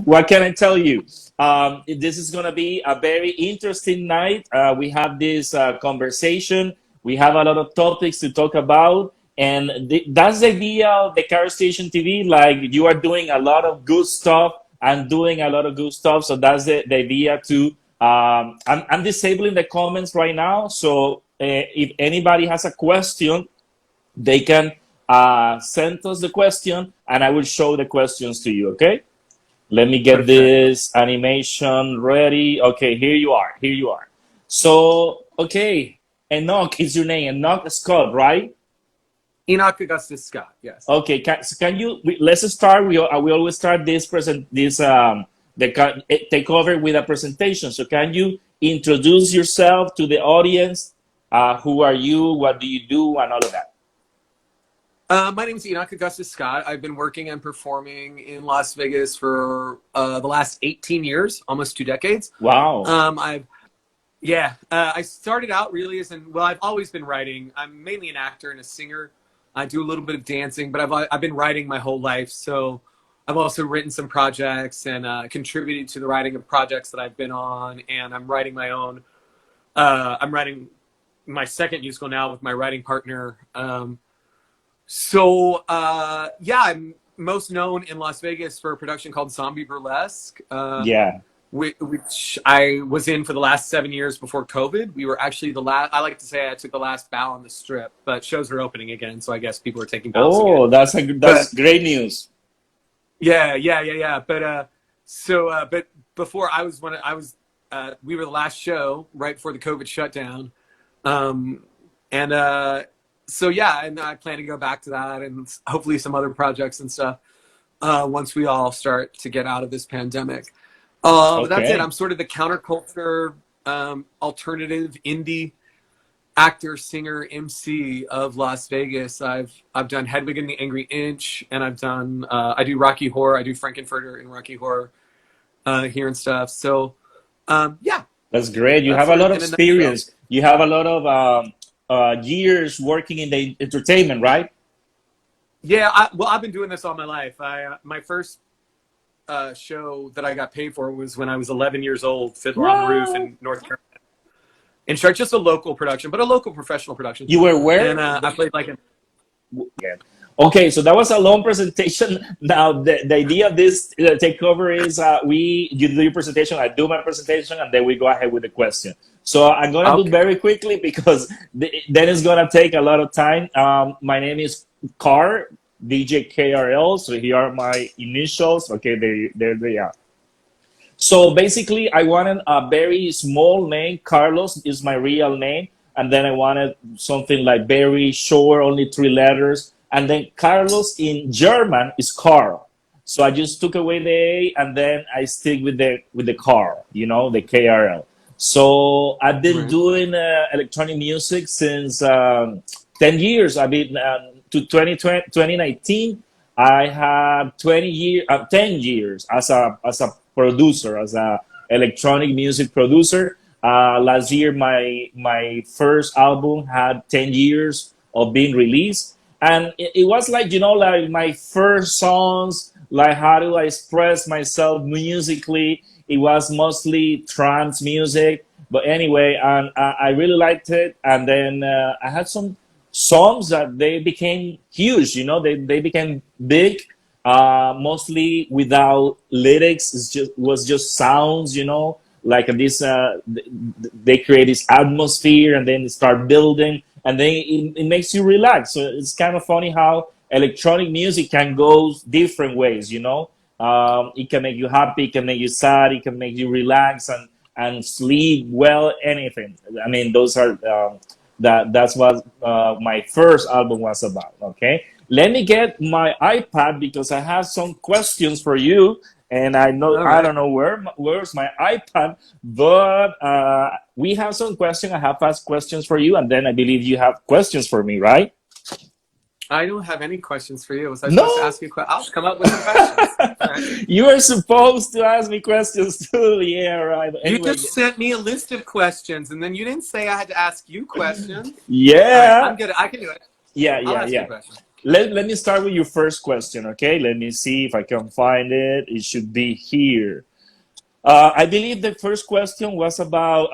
What can I tell you? This is going to be a very interesting night. We have this conversation. We have a lot of topics to talk about. And that's the idea of the Car Station TV. Like you are doing a lot of good stuff. I'm doing a lot of good stuff. So that's the idea too. I'm disabling the comments right now. So if anybody has a question, they can send us the question and I will show the questions to you. Okay. Let me get Perfect. this animation ready. Okay, here you are. Here you are. So, okay, Enoch is your name. Enoch Scott, right? Enoch Augustus Scott, yes. Okay, can you? Let's start. We always start the takeover with a presentation. So, can you introduce yourself to the audience? Who are you? What do you do? And all of that. My name is Enoch Augustus Scott. I've been working and performing in Las Vegas for the last 18 years, almost 2 decades. Wow. I started out really I've always been writing. I'm mainly an actor and a singer. I do a little bit of dancing, but I've been writing my whole life. So I've also written some projects and contributed to the writing of projects that I've been on. And I'm writing my own. I'm writing my second musical now with my writing partner. I'm most known in Las Vegas for a production called Zombie Burlesque. Yeah. Which I was in for the last 7 years before COVID. We were actually I like to say I took the last bow on the strip, but shows are opening again, so I guess people are taking bows again. Oh, that's great news. Yeah. But before we were the last show right before the COVID shutdown, and I plan to go back to that and hopefully some other projects and stuff once we all start to get out of this pandemic. But that's it. I'm sort of the counterculture, alternative indie actor, singer, MC of Las Vegas. I've done Hedwig and the Angry Inch, and I've done I do Rocky Horror. I do Frankenfurter in Rocky Horror here and stuff. So that's great. You have a lot of experience. You have a lot of years working in the entertainment, right? Yeah, I've been doing this all my life. My first show that I got paid for was when I was 11 years old, Fiddler on the Roof in North Carolina. In short, just a local production, but a local professional production. You were where? And I played like a... Yeah. Okay, so that was a long presentation. Now, the idea of this takeover is you do your presentation, I do my presentation, and then we go ahead with the question. So I'm going to do very quickly because then it's going to take a lot of time. My name is Carl, djkrl. So here are my initials. Okay, there they are. So basically, I wanted a very small name. Carlos is my real name. And then I wanted something like very short, only 3 letters. And then Carlos in German is Carl. So I just took away the A and then I stick with the Carl, the KRL. So I've been doing electronic music since 10 years. I've been to 2019. I have 10 years as a producer, as a electronic music producer. Last year, my first album had 10 years of being released. And it was like, like my first songs, like how do I express myself musically? It was mostly trance music. But anyway, and I really liked it. And then I had some songs that they became huge, they became big, mostly without lyrics. Was just sounds, like this, they create this atmosphere and then start building. And then it makes you relax. So it's kind of funny how electronic music can go different ways, It can make you happy, it can make you sad, it can make you relax and sleep well, anything. I mean, those are, that's what my first album was about, okay? Let me get my iPad because I have some questions for you. And I know I don't know where's my iPad, but we have some questions. I have asked questions for you, and then I believe you have questions for me, right? I don't have any questions for you. Was I supposed to ask you a question? I'll come up with some questions. Right. You are supposed to ask me questions too. Yeah, right. Anyway, you just sent me a list of questions, and then you didn't say I had to ask you questions. Yeah. Right, I'm good. I can do it. Yeah. let me start with your first question, okay? Let me see if I can find it. It should be here. I believe the first question was about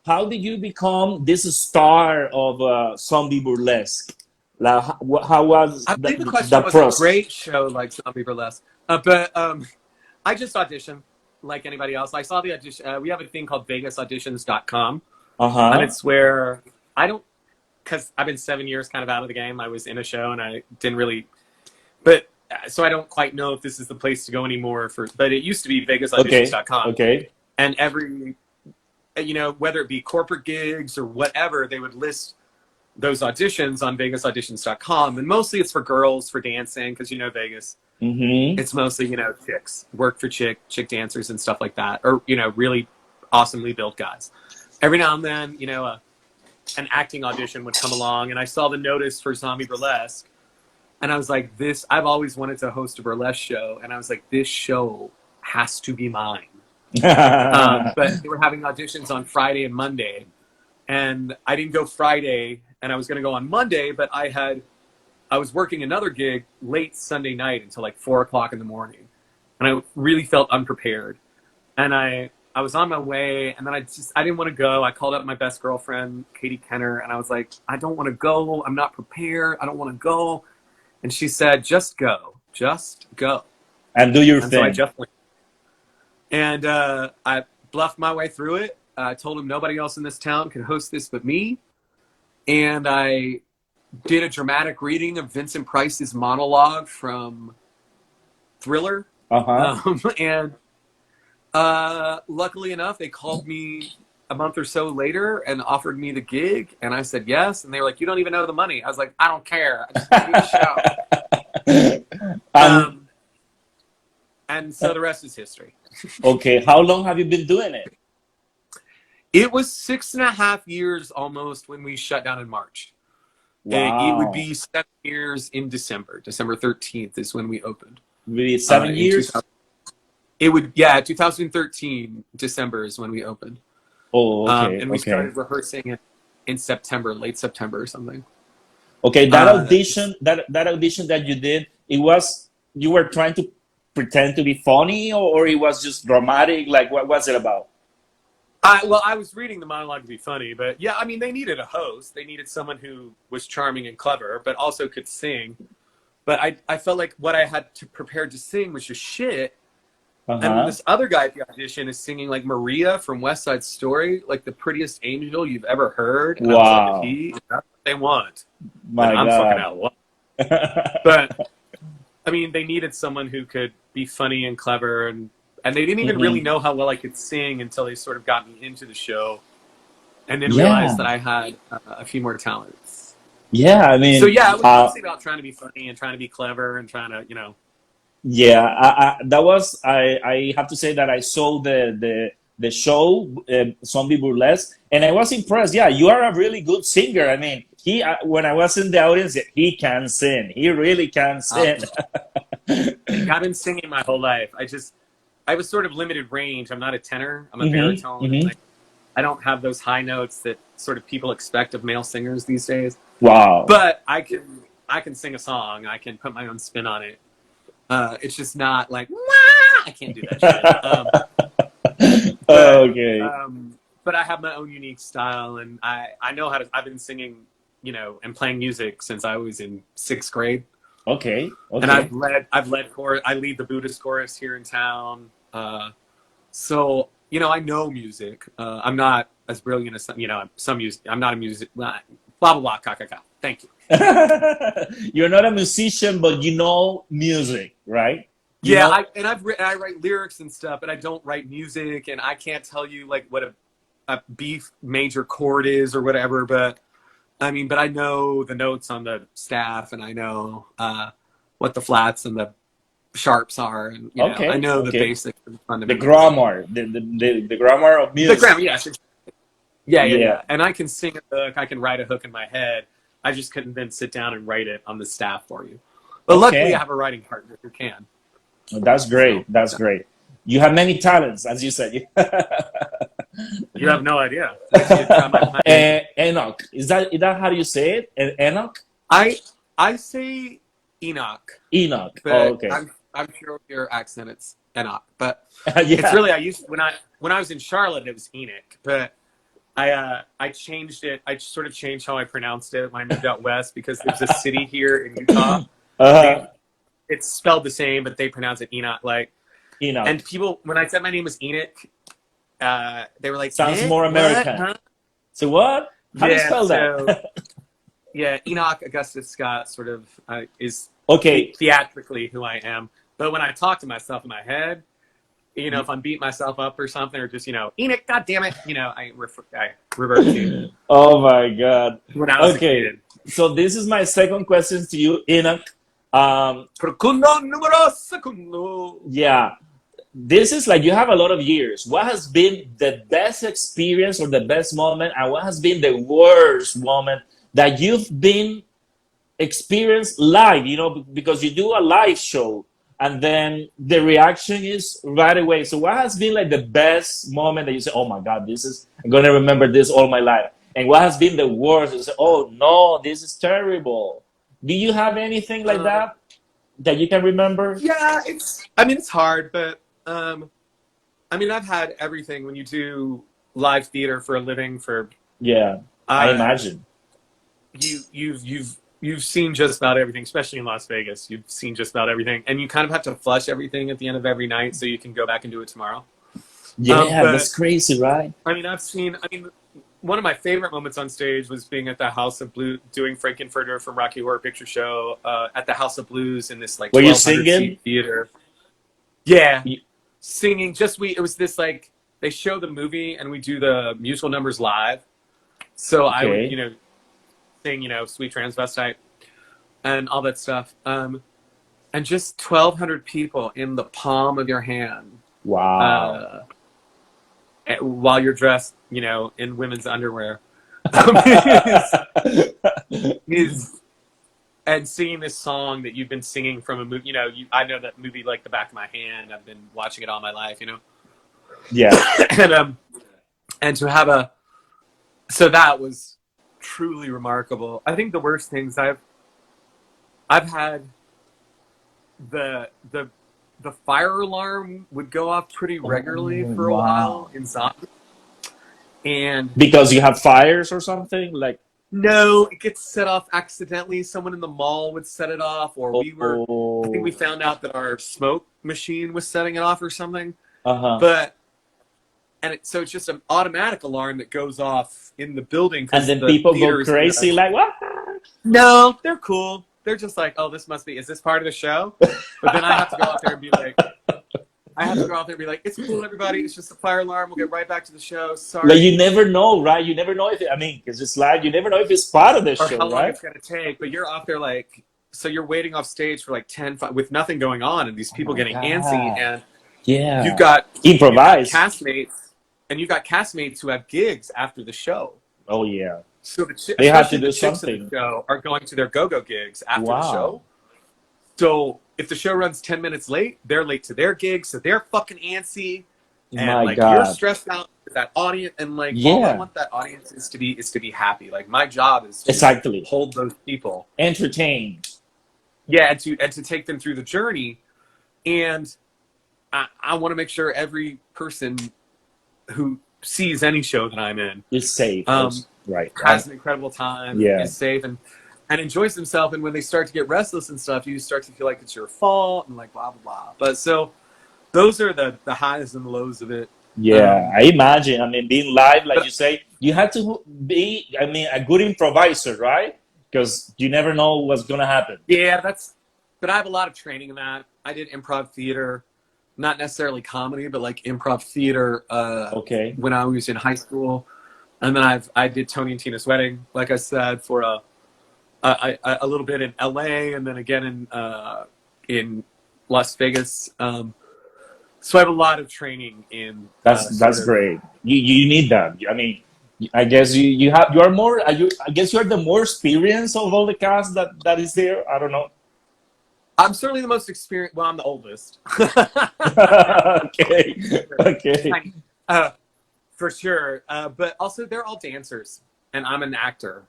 how did you become this star of zombie burlesque? Like, how was I believe the the question was a process? great show like Zombie Burlesque. But I just auditioned like anybody else. I saw the audition. We have a thing called VegasAuditions.com. And Uh-huh. it's where I don't, because I've been 7 years kind of out of the game. I was in a show and I didn't really, but so I don't quite know if this is the place to go anymore but it used to be Okay. VegasAuditions.com. Okay. And every, whether it be corporate gigs or whatever, they would list those auditions on VegasAuditions.com. And mostly it's for girls for dancing because, Vegas, Mm-hmm. it's mostly, chicks, work for chick dancers and stuff like that. Or, really awesomely built guys. Every now and then, an acting audition would come along and I saw the notice for Zombie Burlesque and I was like, I've always wanted to host a burlesque show. And I was like, this show has to be mine. But they were having auditions on Friday and Monday and I didn't go Friday and I was going to go on Monday, but I was working another gig late Sunday night until like 4:00 in the morning. And I really felt unprepared. And I was on my way and then I didn't want to go. I called up my best girlfriend, Katie Kenner, and I was like, I don't want to go. I'm not prepared. I don't want to go. And she said, just go. Just go. And do your And so I thing. just went. And I bluffed my way through it. I told him nobody else in this town could host this but me. And I did a dramatic reading of Vincent Price's monologue from Thriller. Uh-huh. And luckily enough, they called me a month or so later and offered me the gig. And I said yes. And they were like, you don't even know the money. I was like, I don't care. I just need a show. And so the rest is history. Okay, how long have you been doing it? It was 6.5 years almost when we shut down in March. Wow. It would be 7 years in December. December 13th is when we opened. Really, 7 years? It would, 2013 December is when we opened. Oh, okay. And we okay. started rehearsing it in September, late September or something. Okay, that audition, that audition that you did, you were trying to pretend to be funny, or it was just dramatic? Like, what was it about? I was reading the monologue to be funny, but yeah, I mean, they needed a host. They needed someone who was charming and clever, but also could sing. But I felt like what I had to prepare to sing was just shit. Uh-huh. And this other guy at the audition is singing like Maria from West Side Story, like the prettiest angel you've ever heard. And wow. I was like, that's what they want. My I'm God. fucking out. But I mean, they needed someone who could be funny and clever, and they didn't even really know how well I could sing until they sort of got me into the show, and then realized that I had a few more talents. Yeah, I mean, so yeah, it was mostly about trying to be funny and trying to be clever and trying to, Yeah, I have to say that I saw the show Zombie Burlesque, and I was impressed. Yeah, you are a really good singer. I mean, when I was in the audience, he can sing. He really can sing. I've been singing my whole life. I was sort of limited range. I'm not a tenor. I'm a baritone. Like, I don't have those high notes that sort of people expect of male singers these days. Wow. But I can sing a song. I can put my own spin on it. It's just not like, wah! I can't do that shit. Okay. But I have my own unique style, and I know how to. I've been singing, and playing music since I was in 6th grade. Okay. And I've led chorus. I lead the Buddhist chorus here in town. So I know music. I'm not as brilliant as some music. I'm not a music. Blah blah blah. Ka ka ka. Thank you. You're not a musician, but you know music, right? I write lyrics and stuff, but I don't write music, and I can't tell you like what a B major chord is or whatever. But I mean, but I know the notes on the staff, and I know what the flats and the sharps are, and I know the basics and fundamentals. The grammar, the grammar of music. The grammar, yes. Yeah. And I can sing a hook. I can write a hook in my head. I just couldn't then sit down and write it on the staff for you. But luckily, I have a writing partner who can. That's great. That's great. You have many talents, as you said. You have no idea. Enoch, is that how you say it? Enoch? I say Enoch, Enoch. but Oh, okay. I'm sure with your accent it's Enoch. But Yeah. it's really when I was in Charlotte it was Enoch, but I changed it. I sort of changed how I pronounced it when I moved out west because there's a city here in Utah. It's spelled the same, but they pronounce it Enoch. Like Enoch. And people, when I said my name was Enoch, they were like, sounds Enoch? more American. What? Huh? So what? How do you spell that? Yeah, Enoch Augustus Scott sort of is okay. Theatrically who I am. But when I talk to myself in my head, you know, if I'm beating myself up or something, or just, you know, Enoch, God damn it, you know, I revert to. Oh my God. When I was a kid. So this is my second question to you, Enoch. Yeah. This is like you have a lot of years. What has been the best experience or the best moment, and what has been the worst moment that you've been experienced live? You know, because you do a live show, and then the reaction is right away. So, what has been like the best moment that you say, "Oh my God, I'm gonna remember this all my life," and what has been the worst? You say, "Oh no, this is terrible." Do you have anything like that you can remember? Yeah, it's hard, but. I mean, I've had everything when you do live theater for a living. I imagine you've seen just about everything, especially in Las Vegas. You've seen just about everything, and you kind of have to flush everything at the end of every night so you can go back and do it tomorrow. Yeah, that's crazy, right? I mean, one of my favorite moments on stage was being at the House of Blues, doing Frankenfurter from Rocky Horror Picture Show at the House of Blues in this like 1,200-seat theater. Yeah. Singing, it was this like, they show the movie and we do the musical numbers live. So I would, you know, sing, you know, Sweet Transvestite and all that stuff. And just 1,200 people in the palm of your hand. Wow. While you're dressed, you know, in women's underwear. And singing this song that you've been singing from a movie, you know, I know that movie like the back of my hand. I've been watching it all my life, you know. Yeah. And to have so that was truly remarkable. I think the worst things I've had, the fire alarm would go off pretty regularly for a while in Zombie. And because you have fires or something like. No, it gets set off accidentally. Someone in the mall would set it off, or I think we found out that our smoke machine was setting it off or something. So it's just an automatic alarm that goes off in the building. And then people go crazy, like, what? No, they're cool. They're just like, oh, is this part of the show? But then I have to go out there and be like, it's cool, everybody. It's just a fire alarm. We'll get right back to the show. Sorry. Like, you never know, right? You never know because it's like, you never know if it's part of the show, how long right? it's going to take. But you're off there like, so you're waiting off stage for like 10, with nothing going on, and these people getting antsy, and you've got castmates, and you've got castmates who have gigs after the show. Oh yeah. So they have to do something. In the show are going to their go-go gigs after the show. So if the show runs 10 minutes late, they're late to their gig, so they're fucking antsy, and you're stressed out with that audience, and like all I want that audience is to be happy. Like my job is to hold those people entertained. Yeah, and to take them through the journey, and I want to make sure every person who sees any show that I'm in is safe, has an incredible time, is safe, and enjoys themselves. And when they start to get restless and stuff, you start to feel like it's your fault and like blah blah blah. But so those are the highs and lows of it. Yeah, I imagine. I mean, being live, like you say, you have to be, a good improviser, right? Because you never know what's gonna happen. Yeah, but I have a lot of training in that. I did improv theater, not necessarily comedy, but like improv theater. When I was in high school, and then I did Tony and Tina's Wedding, like I said, for a little bit in LA, and then again in Las Vegas. So I have a lot of training in. That's great. You need that. I mean, I guess you are more. I guess you're the more experienced of all the cast that is there. I don't know. I'm certainly the most experienced. Well, I'm the oldest. Okay. For sure. But also, they're all dancers, and I'm an actor.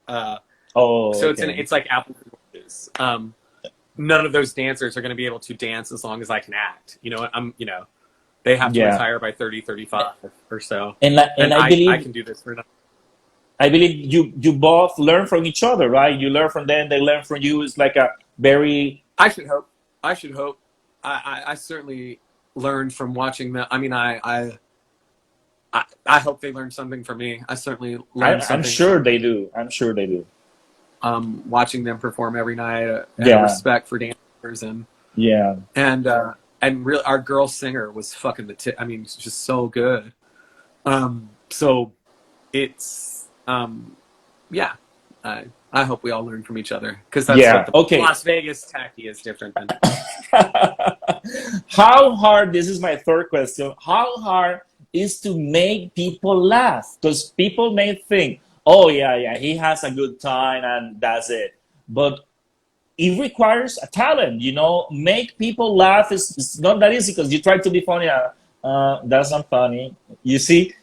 So it's like apples and oranges. is. None of those dancers are going to be able to dance as long as I can act. You know, they have to retire by 30, 35 or so. And I believe I can do this for nothing. I believe you both learn from each other, right? You learn from them, they learn from you. It's like a very. I should hope. I certainly learned from watching them. I mean, I hope they learned something from me. I certainly learned something. I'm sure they do. I'm sure they do. Watching them perform every night, and respect for dancers, and really, our girl singer was fucking I mean, it's just so good. So it's I hope we all learn from each other, because that's what the Las Vegas tacky is different than. How hard? This is my third question. How hard is to make people laugh? Because people may think, oh yeah, he has a good time and that's it. But it requires a talent, you know. Make people laugh is not that easy, because you try to be funny. That's not funny. You see?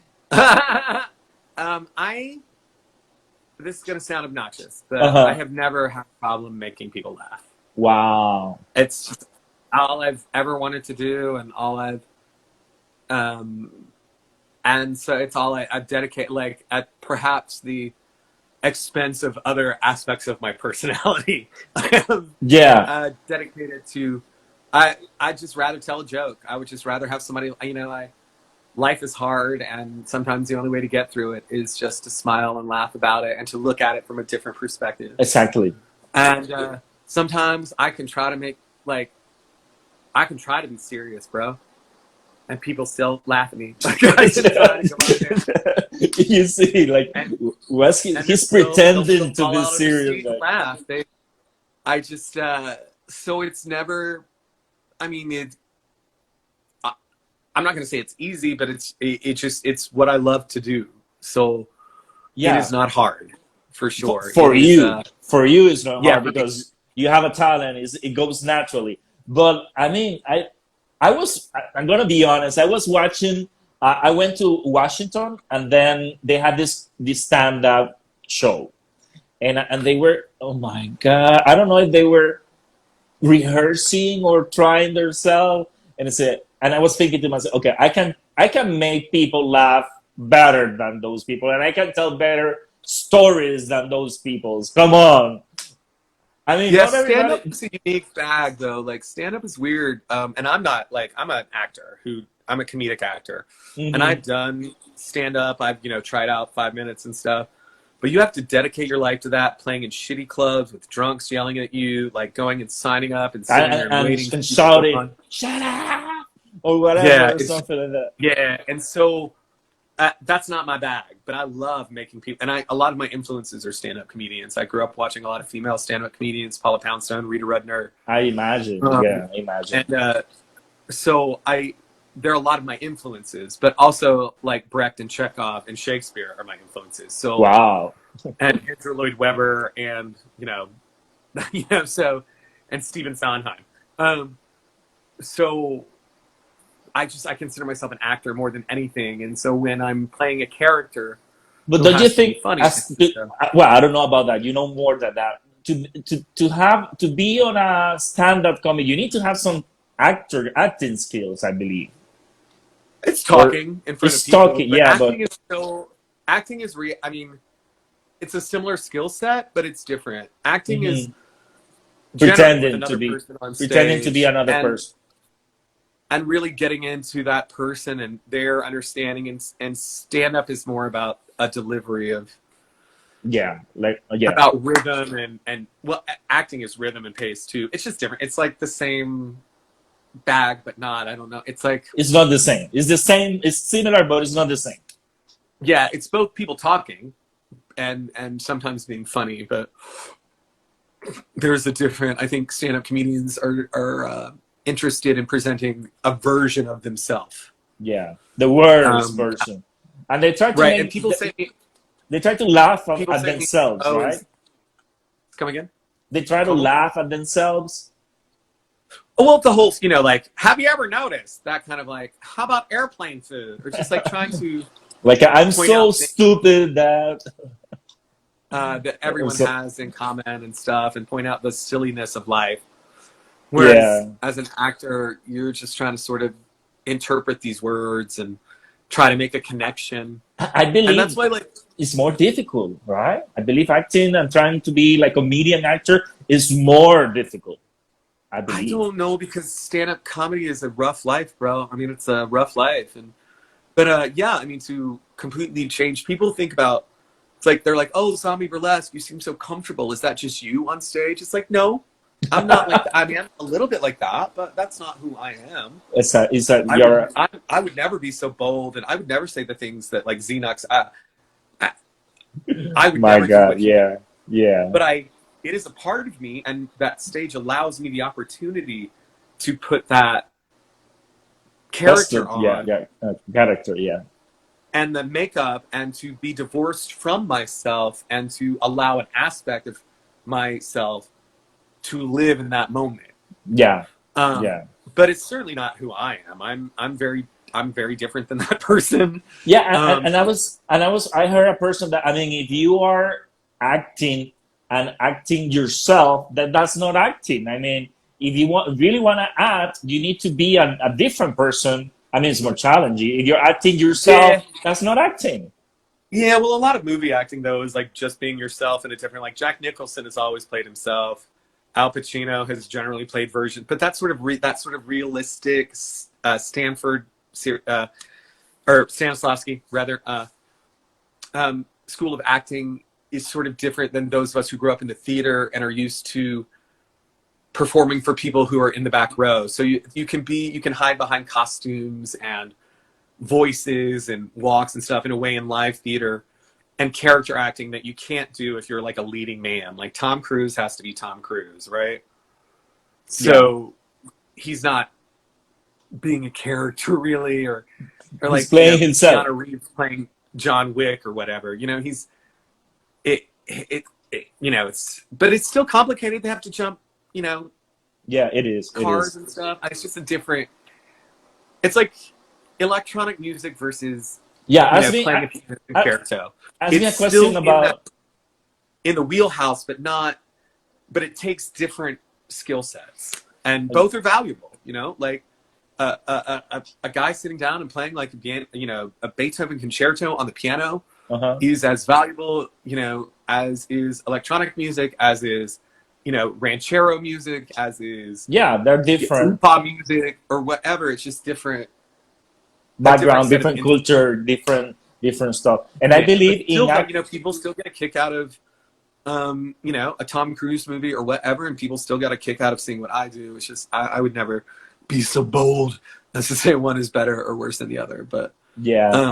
This is going to sound obnoxious, but I have never had a problem making people laugh. Wow. It's just all I've ever wanted to do, and all I've, and so it's all I dedicate, like, at perhaps the expense of other aspects of my personality. Dedicated to, I'd just rather tell a joke. I would just rather have somebody, you know, life is hard, and sometimes the only way to get through it is just to smile and laugh about it, and to look at it from a different perspective. Exactly. And sometimes I can try to make, like, I can try to be serious, bro, and people still laugh at me. You see, like, he's pretending to be serious. Laugh. I just, so it's never, I mean, I'm not going to say it's easy, but it's what I love to do. So it is not hard, for sure. For you it's not hard, because you have a talent. It goes naturally. But I mean, I'm going to be honest. I was watching, I went to Washington, and then they had this stand-up show, and they were, oh my God, I don't know if they were rehearsing or trying themselves, and I was thinking to myself, okay, I can make people laugh better than those people, and I can tell better stories than those people. Come on. I mean, stand-up is a unique bag, though. Like, stand-up is weird. And I'm not, like, I'm an actor I'm a comedic actor. And I've done stand-up. I've, tried out 5 minutes and stuff. But you have to dedicate your life to that, playing in shitty clubs with drunks yelling at you, like going and signing up and sitting there and waiting. And shouting, shut up! Or whatever, or something like that. Yeah, and so that's not my bag, but I love making people, and a lot of my influences are stand-up comedians. I grew up watching a lot of female stand-up comedians, Paula Poundstone, Rita Rudner. I imagine, I imagine. And so there are a lot of my influences, but also like Brecht and Chekhov and Shakespeare are my influences. So wow. And Andrew Lloyd Webber, and so, and Stephen Sondheim. So I consider myself an actor more than anything, and so when I'm playing a character, but don't you think? Funny, well, I don't know about that. You know more than that. To be on a stand-up comedy, you need to have some acting skills, I believe. It's talking in front of people. Talking, yeah, acting is I mean, it's a similar skill set, but it's different. Acting is pretending to be another person. And really getting into that person and their understanding, and stand-up is more about a delivery of about rhythm and well, acting is rhythm and pace too. It's just different. It's like the same bag, but not. I don't know. It's like it's not the same. It's the same. It's similar, but it's not the same. Yeah, it's both people talking and sometimes being funny, but there's a different. I think stand-up comedians are interested in presenting a version of themselves. Yeah, the worst version, and they try to and people say they try to laugh at themselves, right? Come again? They try to laugh at themselves. Well, the whole, like, have you ever noticed that kind of like, how about airplane food, or just like trying to like I'm so stupid that. that everyone So, has in common and stuff, and point out the silliness of life. yeah, Whereas as an actor, you're just trying to sort of interpret these words and try to make a connection. I And that's believe why, like, it's more difficult, right? I believe acting and trying to be like a comedian actor is more difficult. I I believe. don't know, because stand-up comedy is a rough life, bro. I mean, it's a rough life. But yeah, I mean, to completely change, people think about, it's like, they're like, oh, zombie burlesque, you seem so comfortable. Is that just you on stage? It's like, no, I'm not like that. I mean, I'm a little bit like that, but that's not who I am. It's a you're I would never be so bold, and I would never say the things that, like, Xenox, I, I would my never do God, what he, yeah, yeah. but it is a part of me, and that stage allows me the opportunity to put that That's character the yeah, on yeah, character, yeah. and the makeup, and to be divorced from myself and to allow an aspect of myself to live in that moment. Yeah, Um, yeah. but it's certainly not who I am. I'm very different than that person. Yeah, Um, I heard a person that, I mean, if you are acting and acting yourself, that's not acting. I mean, if you really want to act, you need to be a different person. I mean, it's more challenging. If you're acting yeah, yourself, that's not acting. yeah. Well, a lot of movie acting though is like just being yourself in a different. Like Jack Nicholson has always played himself. Al Pacino has generally played versions, but that sort of realistic Stanford or Stanislavski rather school of acting is sort of different than those of us who grew up in the theater and are used to performing for people who are in the back row. So you can hide behind costumes and voices and walks and stuff in a way in live theater and character acting that you can't do if you're like a leading man. Like Tom Cruise has to be Tom Cruise, right? Yeah, So he's not being a character really, or he's like, playing himself. Keanu Reeves playing John Wick or whatever. He's but it's still complicated. They have to jump, Yeah, it is. It cars is. and stuff. It's just a different. It's like electronic music versus Yeah, ask me. playing a piano concerto. Ask me a It's question still about. in the wheelhouse, but not. But it takes different skill sets, and both are valuable. Like a guy sitting down and playing like a Beethoven concerto on the piano Uh-huh. is as valuable, as is electronic music, as is, ranchero music, as is Yeah, they're different pop music or whatever. It's just different, a different background, set of different culture, different stuff. And I but believe still, in like, people still get a kick out of, a Tom Cruise movie or whatever, and people still got a kick out of seeing what I do. It's just I would never be so bold as to say one is better or worse than the other, but yeah.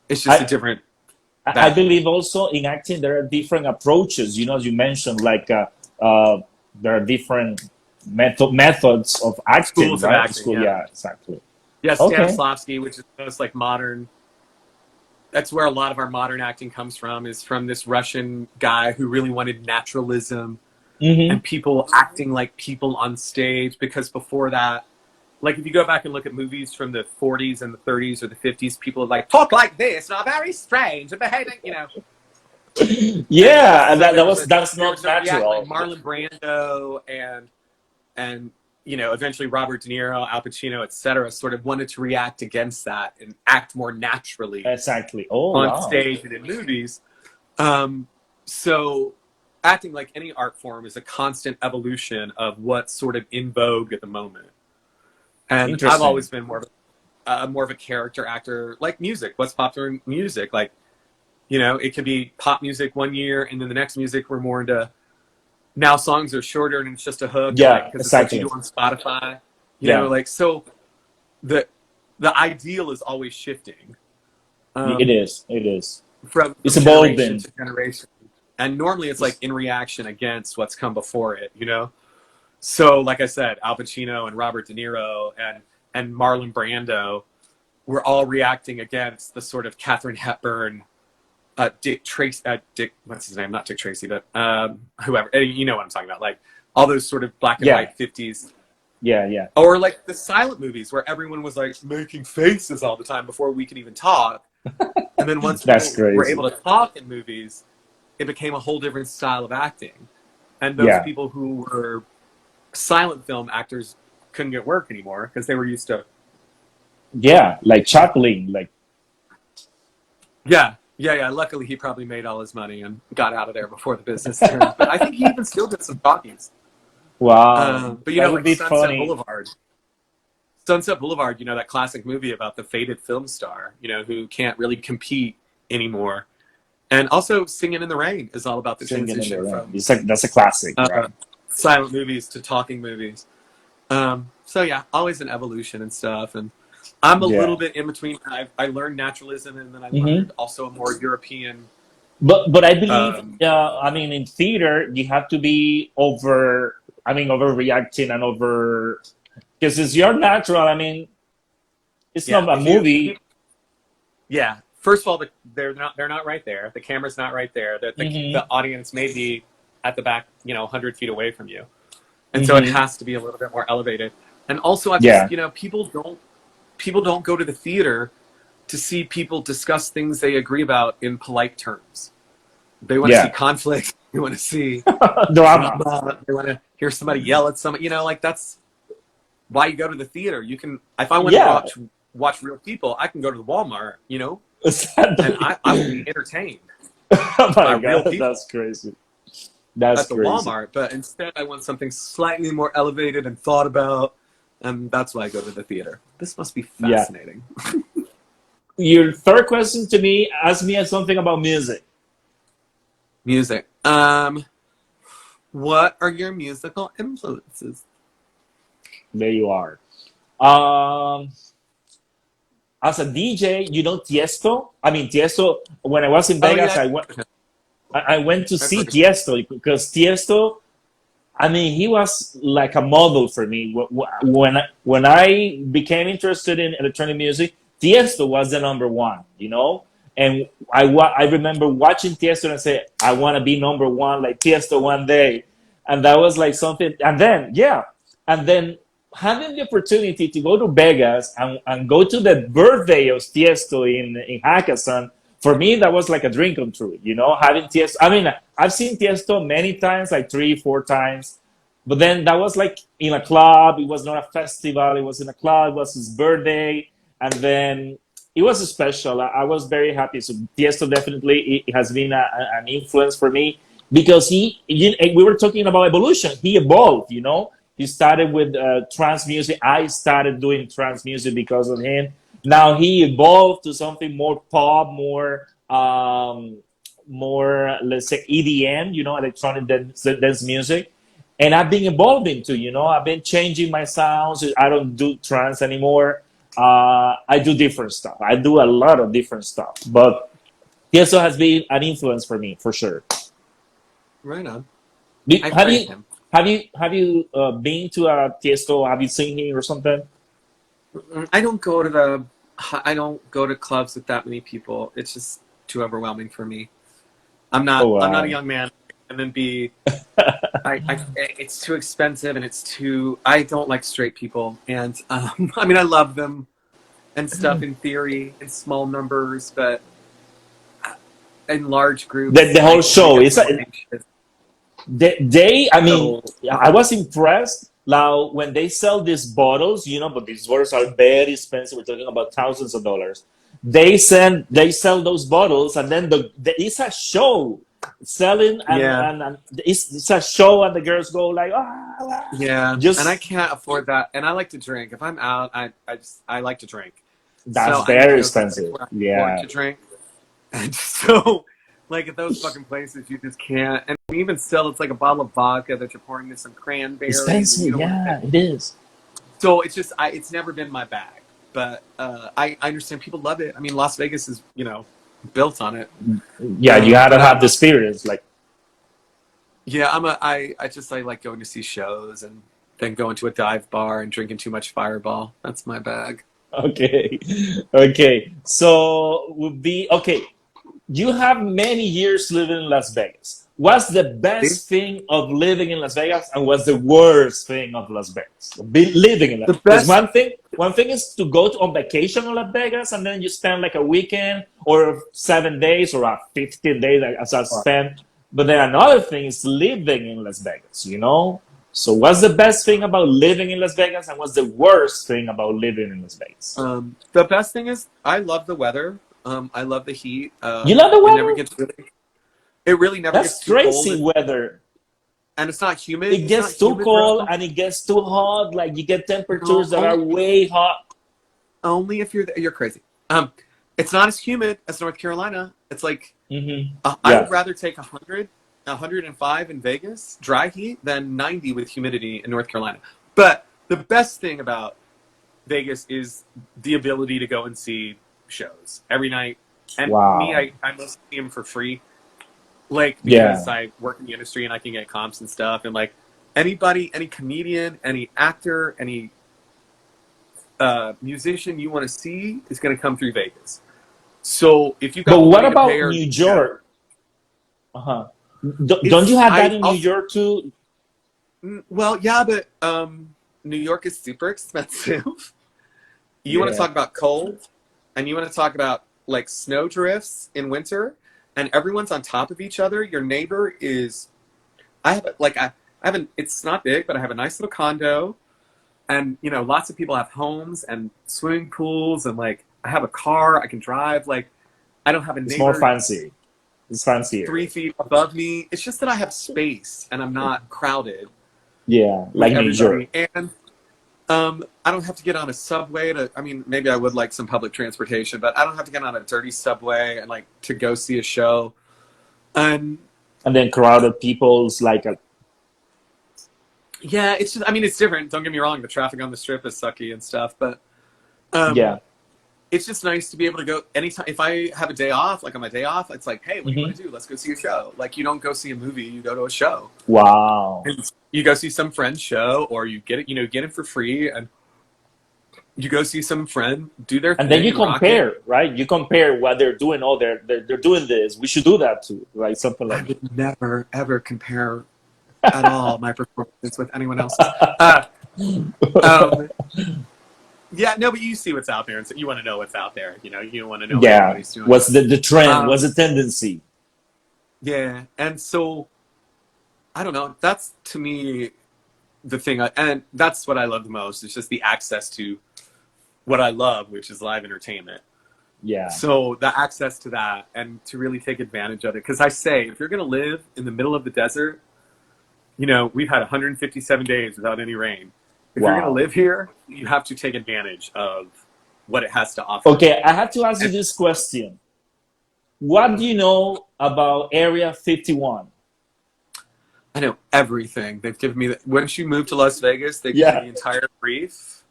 it's just a I different. I believe also in acting there are different approaches. As you mentioned, like there are different methods of acting, Schools of right? acting, School, yeah. yeah, exactly. Yeah, Okay. Stanislavski, which is most like modern. That's where a lot of our modern acting comes from, is from this Russian guy who really wanted naturalism Mm-hmm. and people acting like people on stage. Because before that, like if you go back and look at movies from the 40s and the 30s or the 50s, people would like talk like this and are very strange and behaving, And Yeah, and so that's there not was a react like natural. Marlon Brando and eventually Robert De Niro, Al Pacino, etc., sort of wanted to react against that and act more naturally Exactly. Oh on wow. stage and in movies. So acting, like any art form, is a constant evolution of what's sort of in vogue at the moment. And I've Interesting. always been more of a character actor, like music. What's popular in music? Like, it could be pop music one year, and then the next music we're more into. Now songs are shorter and it's just a hook, and like Yeah, because it's what you exactly. do on Spotify. Yeah, Like, so the ideal is always shifting it um, is. It is. It's from generation evolving. to generation, and normally it's like in reaction against what's come before it. So, like I said, Al Pacino and Robert De Niro and Marlon Brando were all reacting against the sort of Katharine Hepburn, Dick, what's his name? Not Dick Tracy, but whoever. You know what I'm talking about? Like all those sort of black and Yeah, white 50s, yeah, yeah. or like the silent movies where everyone was like making faces all the time before we could even talk. And then once That's people were crazy. able to talk in movies, it became a whole different style of acting. And those people who were silent film actors couldn't get work anymore because they were used to. Yeah, like Chaplin, like. Yeah. Luckily, he probably made all his money and got out of there before the business turned. But I think he even still did some talkies. Wow. But you that know, would like be funny. Sunset Boulevard, you know, that classic movie about the faded film star, you know, who can't really compete anymore. And also Singing in the Rain is all about the transition from that's a classic, right? silent movies to talking movies. So yeah, always an evolution and stuff. And I'm a little bit in between. I learned naturalism, and then I learned also a more European. But I believe, I mean, in theater, you have to be overreacting and over, because it's your natural. I mean, it's not a movie. Yeah. First of all, they're not right there. The camera's not right there. The audience may be at the back, you know, 100 feet away from you, and so it has to be a little bit more elevated. And also, I've just, you know, people don't go to the theater to see people discuss things they agree about in polite terms. They want to see conflict. They want to see drama. They want to hear somebody yell at somebody. You know, like that's why you go to the theater. You can, if I want to watch real people, I can go to the Walmart. You know, and I will be entertained by real people. That's crazy. That's at the Walmart, but instead I want something slightly more elevated and thought about, and that's why I go to the theater. This must be fascinating. Your third question to me, ask me something about music. Music. What are your musical influences? There you are. As a DJ, you know Tiesto? I mean, Tiesto, when I was in Vegas, I went to see Tiesto because Tiesto, I mean, he was like a model for me. When I became interested in electronic music, Tiesto was the number one, you know? And I remember watching Tiesto and say, I want to be number one like Tiesto one day. And that was like something. And then having the opportunity to go to Vegas and go to the birthday of Tiesto in Hakkasan, for me, that was like a dream come true, you know, having Tiesto. I mean, I've seen Tiesto many times, like 3-4 times. But then that was like in a club. It was not a festival. It was in a club. It was his birthday. And then it was special. I was very happy. So Tiesto definitely it has been an influence for me because we were talking about evolution. He evolved, you know. He started with trance music. I started doing trance music because of him. Now he evolved to something more pop, more let's say EDM, you know, electronic dance music. And I've been evolving too, you know. I've been changing my sounds. I don't do trance anymore. I do different stuff. I do a lot of different stuff. But Tiesto has been an influence for me, for sure. Right on. Have you been to a Tiesto? Have you seen him or something? I don't go to clubs with that many people. It's just too overwhelming for me. I'm not a young man, and then it's too expensive, and I don't like straight people. And I mean, I love them and stuff in theory, in small numbers, but in large groups. The whole show is. I was impressed. Now, when they sell these bottles, you know, but these bottles are very expensive. We're talking about thousands of dollars. They sell those bottles, and then it's a show selling, and it's a show, and the girls go like, and I can't afford that. And I like to drink. If I'm out, I like to drink. That's very expensive. To drink, and so. Like at those fucking places, you just can't. And even still, it's like a bottle of vodka that you're pouring in some cranberries. Expensive, it is. So it's just, it's never been my bag. But I understand people love it. I mean, Las Vegas is, you know, built on it. Yeah, you gotta have the experience, like. Yeah, I like going to see shows and then going to a dive bar and drinking too much Fireball. That's my bag. Okay. So would be okay. You have many years living in Las Vegas. What's the best thing of living in Las Vegas, and what's the worst thing of Las Vegas? Living in Las The Vegas. Because best. one thing is to go on vacation in Las Vegas, and then you spend like a weekend or 7 days or 15 days, as I spent. But then another thing is living in Las Vegas. So what's the best thing about living in Las Vegas, and what's the worst thing about living in Las Vegas? The best thing is I love the weather. I love the heat. You love the It weather? never gets really. It really never That's gets too cold, crazy weather. and it's not humid. It It's gets not too humid cold around. and it gets too hot. Like you get temperatures No, that are way hot. only if you're crazy. It's not as humid as North Carolina. It's like I Yeah. would rather take 105 in Vegas, dry heat, than 90 with humidity in North Carolina. But the best thing about Vegas is the ability to go and see shows every night. And Wow. me, I mostly see them for free. Like, Yeah. because I work in the industry and I can get comps and stuff. And like anybody, any comedian, any actor, any musician you want to see is going to come through Vegas. So if you've got But what money to pay about or, New York? Don't you have that in New York too? Well, yeah, but New York is super expensive. You want to Yeah. talk about cold, and you want to talk about like snow drifts in winter, and everyone's on top of each other. Your neighbor is, I have an, it's not big, but I have a nice little condo, and lots of people have homes and swimming pools, and like I have a car I can drive. Like I don't have a It's more neighbor fancy. It's fancier. 3 feet above me. It's just that I have space and I'm not crowded Yeah, with like New York. everybody. And I don't have to get on a subway I mean, maybe I would like some public transportation, but I don't have to get on a dirty subway and like to go see a show. And And then crowded people's like yeah, it's just, I mean, it's different. Don't get me wrong. The traffic on the strip is sucky and stuff, but yeah. it's just nice to be able to go anytime. If I have a day off, like on my day off, it's like, hey, what do you want to do? Let's go see a show. Like you don't go see a movie, you go to a show. Wow. And you go see some friend's show, or you get it, get it for free, and you go see some friend do their thing. And then you rock compare, it. right? You compare what they're doing. Oh, they're doing this. We should do that too, right? Something I like that. would never ever compare at all my performance with anyone else's. Yeah, no, but you see what's out there, and so you want to know what's out there. You want to know what Yeah. everybody's doing. What's the trend? What's the tendency? Yeah, and so I don't know. That's to me the thing, and that's what I love the most. It's just the access to what I love, which is live entertainment. Yeah. So the access to that, and to really take advantage of it. Because I say, if you're going to live in the middle of the desert, we've had 157 days without any rain. If you're going to live here, you have to take advantage of what it has to offer. Okay, I have to ask you this question. What do you know about Area 51? I know everything. They've given me once you move to Las Vegas, they give me the entire brief.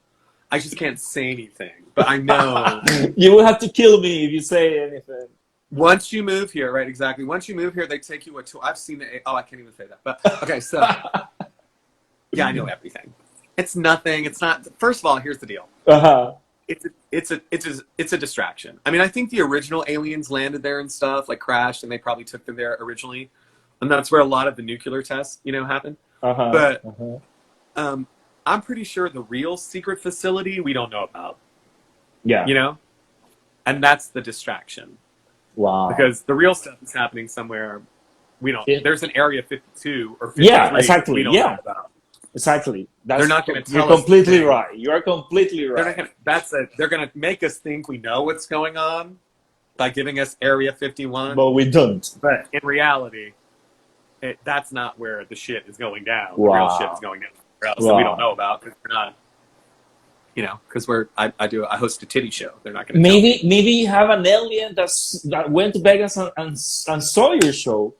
I just can't say anything, but I know. You will have to kill me if you say anything. Once you move here, right? Exactly. Once you move here, they take you to. I've seen the. Oh, I can't even say that. But okay, so yeah, I know everything. It's nothing. It's not. First of all, here's the deal. It's a distraction. I mean, I think the original aliens landed there and stuff, like crashed, and they probably took them there originally, and that's where a lot of the nuclear tests, happened. But I'm pretty sure the real secret facility we don't know about. Yeah. And that's the distraction. Wow. Because the real stuff is happening somewhere we don't. There's an Area 52 or 53. Yeah, exactly. We don't know about. Exactly. They're not going to tell us. You're completely right. You're completely right. They're going to make us think we know what's going on by giving us Area 51. But we don't. But in reality, that's not where the shit is going down. Wow. The real shit is going down somewhere else that we don't know about because we're not. Because I host a titty show. They're not going to. Maybe you have an alien that went to Vegas and saw your show.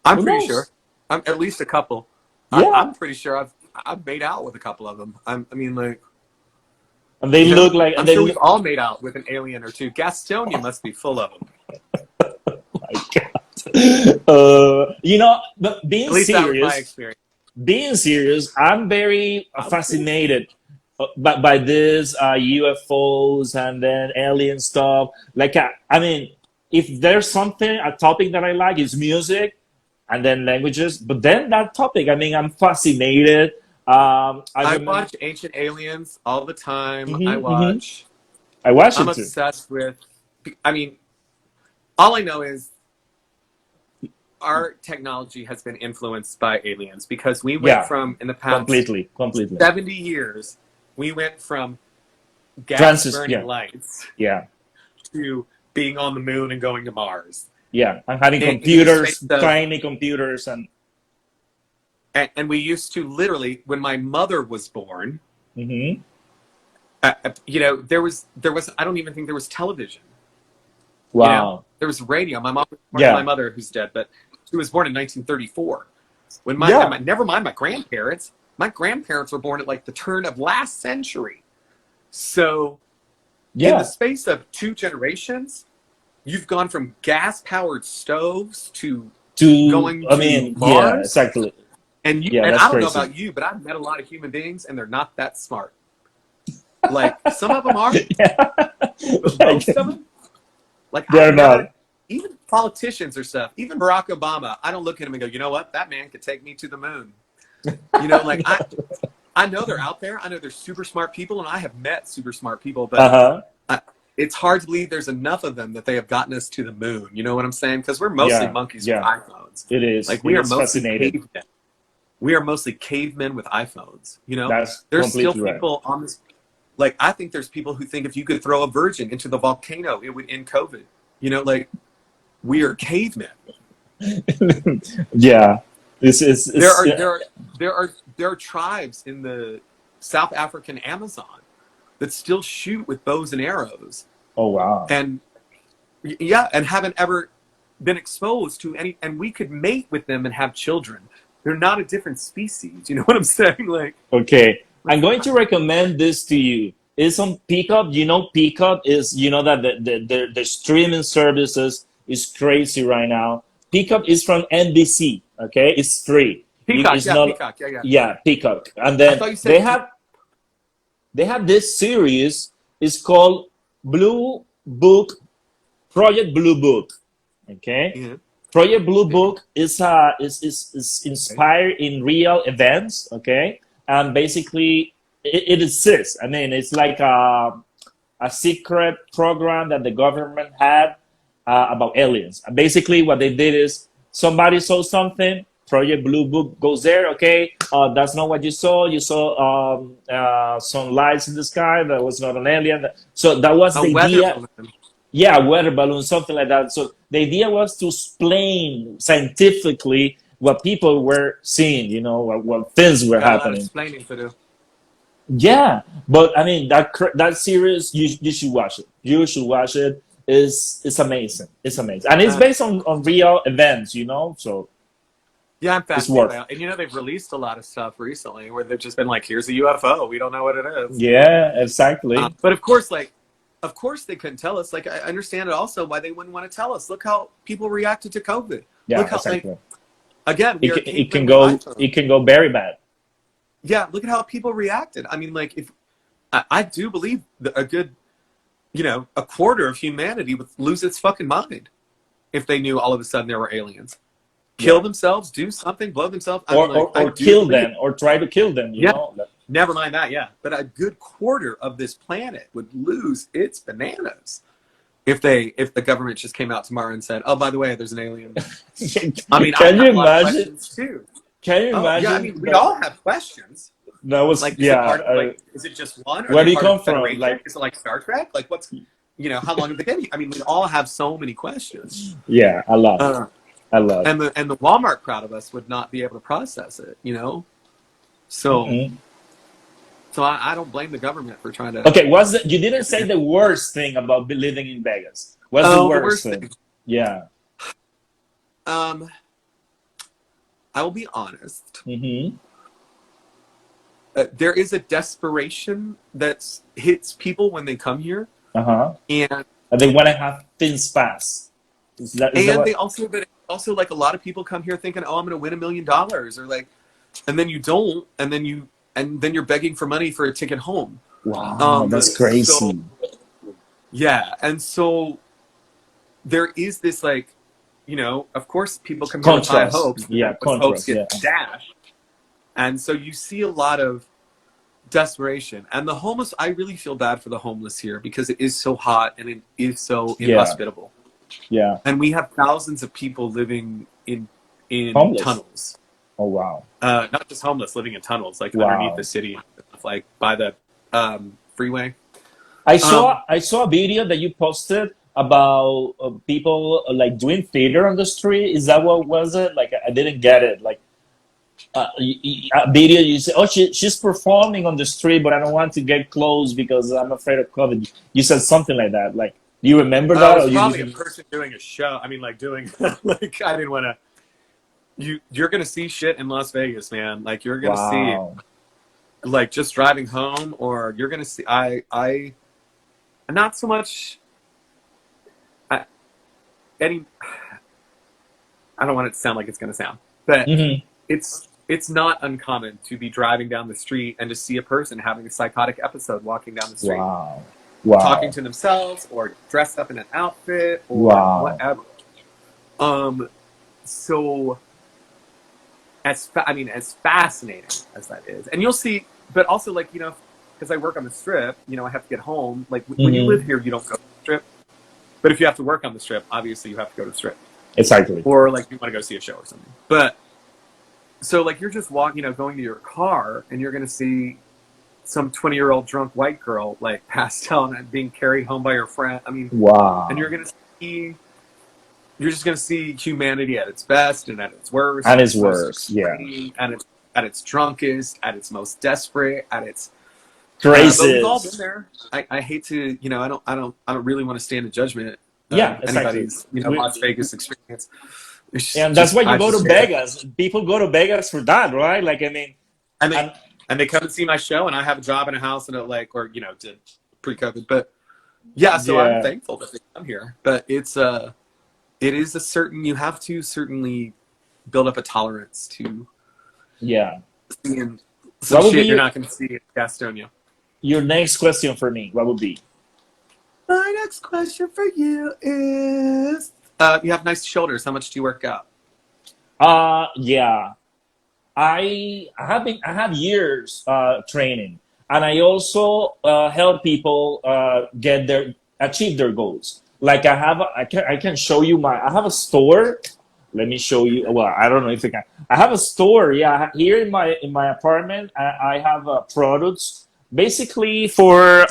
I'm pretty sure. I'm at least a couple. Yeah. I'm pretty sure I've made out with a couple of them. I mean, like. And they look like. I'm sure we've all made out with an alien or two. Gastonia must be full of them. My God. But being at least serious. That was my experience. Being serious, I'm very fascinated by this UFOs and then alien stuff. Like, I mean, if there's a topic that I like is music, and then languages. But then that topic, I mean, I'm fascinated. I watch Ancient Aliens all the time. I watch I'm it too. obsessed with. I mean, all I know is our technology has been influenced by aliens because we went from in the past completely 70 years, we went from gas burning lights to being on the moon and going to Mars. Yeah, and having computers, tiny computers, and we used to literally, when my mother was born, you know, there was I don't even think there was television. Wow. You know, there was radio. My mom was born, my mother, who's dead, but she was born in 1934. When never mind my grandparents. My grandparents were born at like the turn of last century. So in the space of 2 generations, you've gone from gas-powered stoves to going to Mars. Yeah, exactly. And I don't know about you, but I've met a lot of human beings, and they're not that smart. Like, some of them are, but most of them, like, they're not. Even politicians or stuff, even Barack Obama, I don't look at him and go, you know what? That man could take me to the moon. You know, like, I know they're out there. I know they're super smart people, and I have met super smart people, but it's hard to believe there's enough of them that they have gotten us to the moon. You know what I'm saying? Because we're mostly monkeys with iPhones. It is. Like, we are mostly cavemen. We are mostly cavemen with iPhones. You know, there's still people on this. Like, I think there's people who think if you could throw a virgin into the volcano, it would end COVID. You know, like, we are cavemen. Yeah. There are tribes in the South African Amazon that still shoot with bows and arrows. Oh, wow. And and haven't ever been exposed to any, and we could mate with them and have children. They're not a different species. You know what I'm saying? Like, okay, I'm going to recommend this to you. It's on Peacock. You know, Peacock is, you know, that the streaming services is crazy right now. Peacock is from NBC. Okay, it's free. Peacock, Peacock. Yeah. Yeah, Peacock. And then they have this series. It's called Blue Book, Project Blue Book. Okay. Yeah. Project Blue Book is inspired in real events, okay, and basically it exists. I mean, it's like a secret program that the government had about aliens. And basically, what they did is somebody saw something. Project Blue Book goes there. Okay, that's not what you saw. You saw some lights in the sky. That was not an alien. So that was the idea. Yeah, weather balloon, something like that. So the idea was to explain scientifically what people were seeing, you know, what things were happening. Explaining to do. Yeah, but I mean that series, you should watch it. You should watch it. It's amazing. It's amazing, and it's based on real events, you know. So yeah, I'm fascinated. And you know, they've released a lot of stuff recently where they've just been like, "Here's a UFO. We don't know what it is." Yeah, exactly. But of course, they couldn't tell us. Like, I understand it also why they wouldn't want to tell us. Look how people reacted to COVID. Yeah, look how, exactly. Again, it can go very bad. Yeah, look at how people reacted. I mean, like, if I do believe that a good, you know, a quarter of humanity would lose its fucking mind if they knew all of a sudden there were aliens. Kill themselves, do something, blow themselves, or kill them, or try to kill them. You know. Never mind that, but a good quarter of this planet would lose its bananas if the government just came out tomorrow and said, "Oh, by the way, there's an alien." I mean, can you imagine? Too. Can you imagine? Yeah, I mean, we all have questions. That was like, is it just one? Where do you come from? Like, is it like Star Trek? Like, what's, you know, how long have they been here? I mean, we all have so many questions. Yeah, I love it. I love it. And the Walmart crowd of us would not be able to process it, you know. So. So I don't blame the government for trying to. Okay, you didn't say the worst thing about living in Vegas. What's the worst thing? Yeah. I will be honest. There is a desperation that hits people when they come here. And they want to have things fast. They also like, a lot of people come here thinking, "Oh, I'm going to win $1 million," or like, and then you don't, and then you're begging for money for a ticket home. Wow, that's crazy. And so there is this, like, of course, people come here with high Contrast. hopes. Yeah, Those hopes contrast. get Yeah. dashed. And so you see a lot of desperation. And the homeless, I really feel bad for the homeless here because it is so hot and it is so Yeah. inhospitable. Yeah. And we have thousands of people living in Homeless. tunnels. Oh, wow. Not just homeless, living in tunnels, like Wow. underneath the city, like by the freeway. I saw a video that you posted about people like doing theater on the street. Is that what was it? Like I didn't get it. Like a video you say, oh, she's performing on the street, but I don't want to get close because I'm afraid of COVID. You said something like that. Like, do you remember that? It was or you probably just... a person doing a show. I mean, like doing like I didn't want to. You're gonna see shit in Las Vegas, man. Like you're gonna Wow. see, like just driving home, or you're gonna see. I not so much. I don't want it to sound like it's gonna sound, but Mhm. it's not uncommon to be driving down the street and to see a person having a psychotic episode walking down the street, Wow. Wow. talking to themselves or dressed up in an outfit or Wow. whatever. So as fascinating as that is, and you'll see, but also like because I work on the strip, I have to get home. Like when you live here, you don't go to the strip, but if you have to work on the strip, obviously you have to go to the strip. Exactly. Or like you want to go see a show or something. But so like you're just walking, going to your car, and you're gonna see some 20-year-old drunk white girl like passed out and being carried home by her friend. I mean, wow. And you're just gonna see humanity at its best and at its worst. At its worst, yeah. And it's at its drunkest, at its most desperate, at its craziest. but we've all been there. I hate to, I don't really want to stand in judgment. Yeah, exactly. Anybody's, Las Vegas experience. And that's why you go to Vegas. People go to Vegas for that, right? Like, I mean, and they come and see my show, and I have a job and a house and to pre-COVID. But so I'm thankful that they come here. But it is you have to certainly build up a tolerance to seeing some shit you're not going to see in Gastonia. Your next question for me, what would be? My next question for you is: you have nice shoulders. How much do you work out? Yeah, I have years training, and I also help people achieve their goals. Like I can show you I have a store. Let me show you. Well, I don't know if I can. I have a store. Yeah, here in my apartment, I have products. Basically for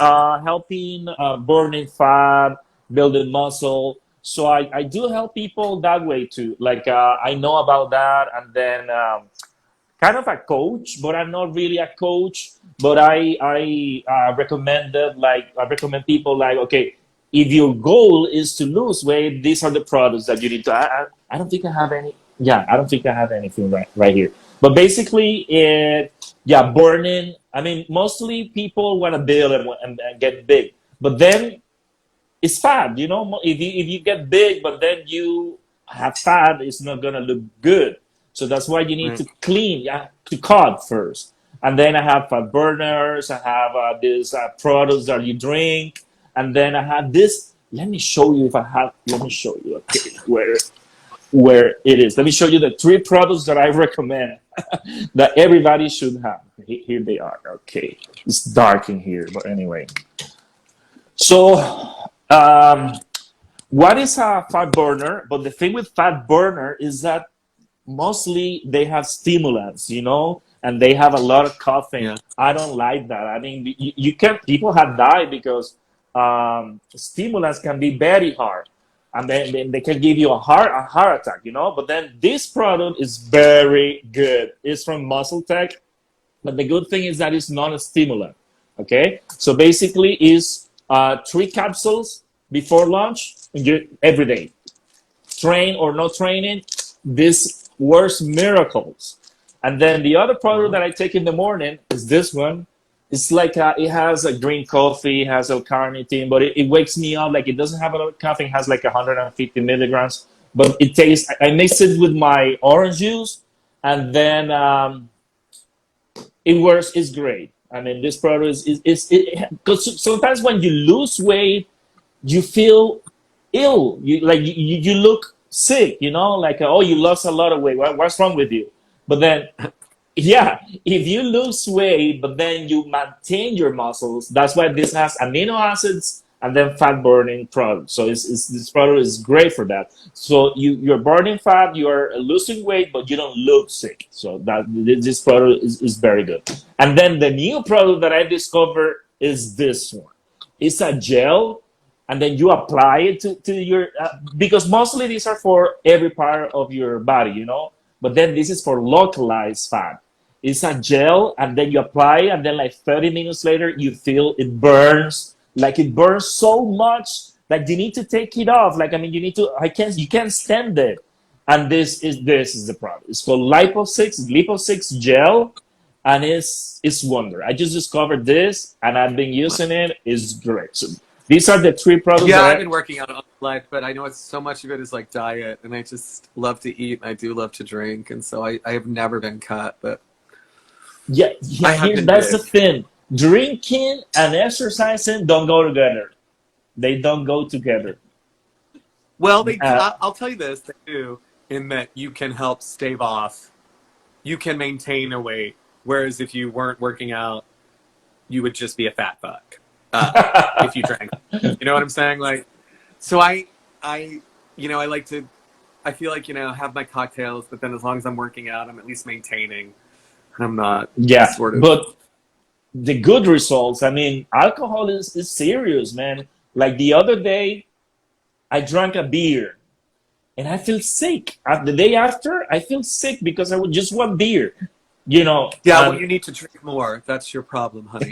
helping burning fat, building muscle. So I do help people that way too. Like I know about that, and then kind of a coach, but I'm not really a coach. But I recommend people like, okay, if your goal is to lose weight, these are the products that you need to. I don't think I have any. Yeah, I don't think I have anything right here. But basically, burning. I mean, mostly people want to build and get big, but then it's fat. If you get big, but then you have fat, it's not gonna look good. So that's why you need to clean, to cut first, and then I have fat burners. I have these products that you drink, and then I have this. Let me show you if I have. Let me show you. Okay, where it is. Let me show you the 3 products that I recommend that everybody should have. Here they are. Okay, it's dark in here, but anyway. So, what is a fat burner? But the thing with fat burner is that mostly they have stimulants, and they have a lot of caffeine. Yeah. I don't like that. I mean, you can. People have died because stimulants can be very hard. And then they can give you a heart attack, But then this product is very good. It's from Muscle Tech, but the good thing is that it's not a stimulant. Okay, so basically, is 3 capsules before lunch every day. Train or no training, this works miracles. And then the other product that I take in the morning is this one. It's like it has a green coffee, it has L-carnitine, but it wakes me up. Like it doesn't have a lot of caffeine, it has like 150 milligrams, but it tastes. I mix it with my orange juice, and then it works. It's great. I mean, this product is because sometimes when you lose weight, you feel ill. You look sick, you know, like, oh, you lost a lot of weight. What's wrong with you? But then, yeah, if you lose weight, but then you maintain your muscles, that's why this has amino acids and then fat burning products. So this product is great for that. So you're burning fat, you're losing weight, but you don't look sick. So that this product is very good. And then the new product that I discovered is this one. It's a gel, and then you apply it to your because mostly these are for every part of your body, you know. But then this is for localized fat. It's a gel, and then you apply, and then like 30 minutes later, you feel it burns. Like it burns so much that you need to take it off. Like I mean, you can't stand it. And this is the product. It's called Lipo6 gel, and it's wonder. I just discovered this, and I've been using it. It's great. So these are the three products. Yeah, that I've been working out on life, but I know it's so much of it is like diet, and I just love to eat, and I do love to drink, and so I have never been cut, but Yeah, I have been that's the big. thing. Drinking and exercising don't go together. They don't go together. Well, they do. Uh, I'll tell you this, they do, in that you can help stave off, you can maintain a weight, whereas if you weren't working out, you would just be a fat fuck if you drank. You know what I'm saying? Like, so I, I like to, I feel like, have my cocktails, but then as long as I'm working out, I'm at least maintaining, and I'm not yeah, sort of. but the good results. I mean, alcohol is serious, man. Like the other day, I drank a beer and I feel sick. The day after, I feel sick because I would just one beer, you know. Yeah, well, you need to drink more. That's your problem, honey.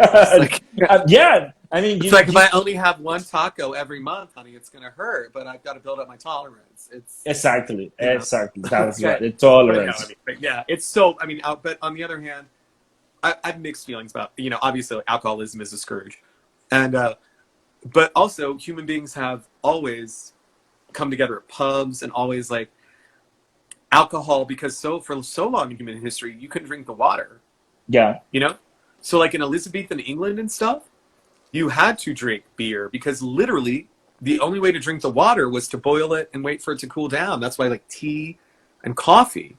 Yeah, I mean, It's like if I only have one taco every month, honey, it's gonna hurt. But I've got to build up my tolerance. exactly, You know. exactly. That's Okay. right. The But, tolerance. but yeah, it's so. I mean, but on the other hand, I have mixed feelings about. Obviously, like, alcoholism is a scourge, and but also human beings have always come together at pubs and always like alcohol because for so long in human history you couldn't drink the water. Yeah, So like in Elizabethan England and stuff, you had to drink beer because literally the only way to drink the water was to boil it and wait for it to cool down. That's why like tea and coffee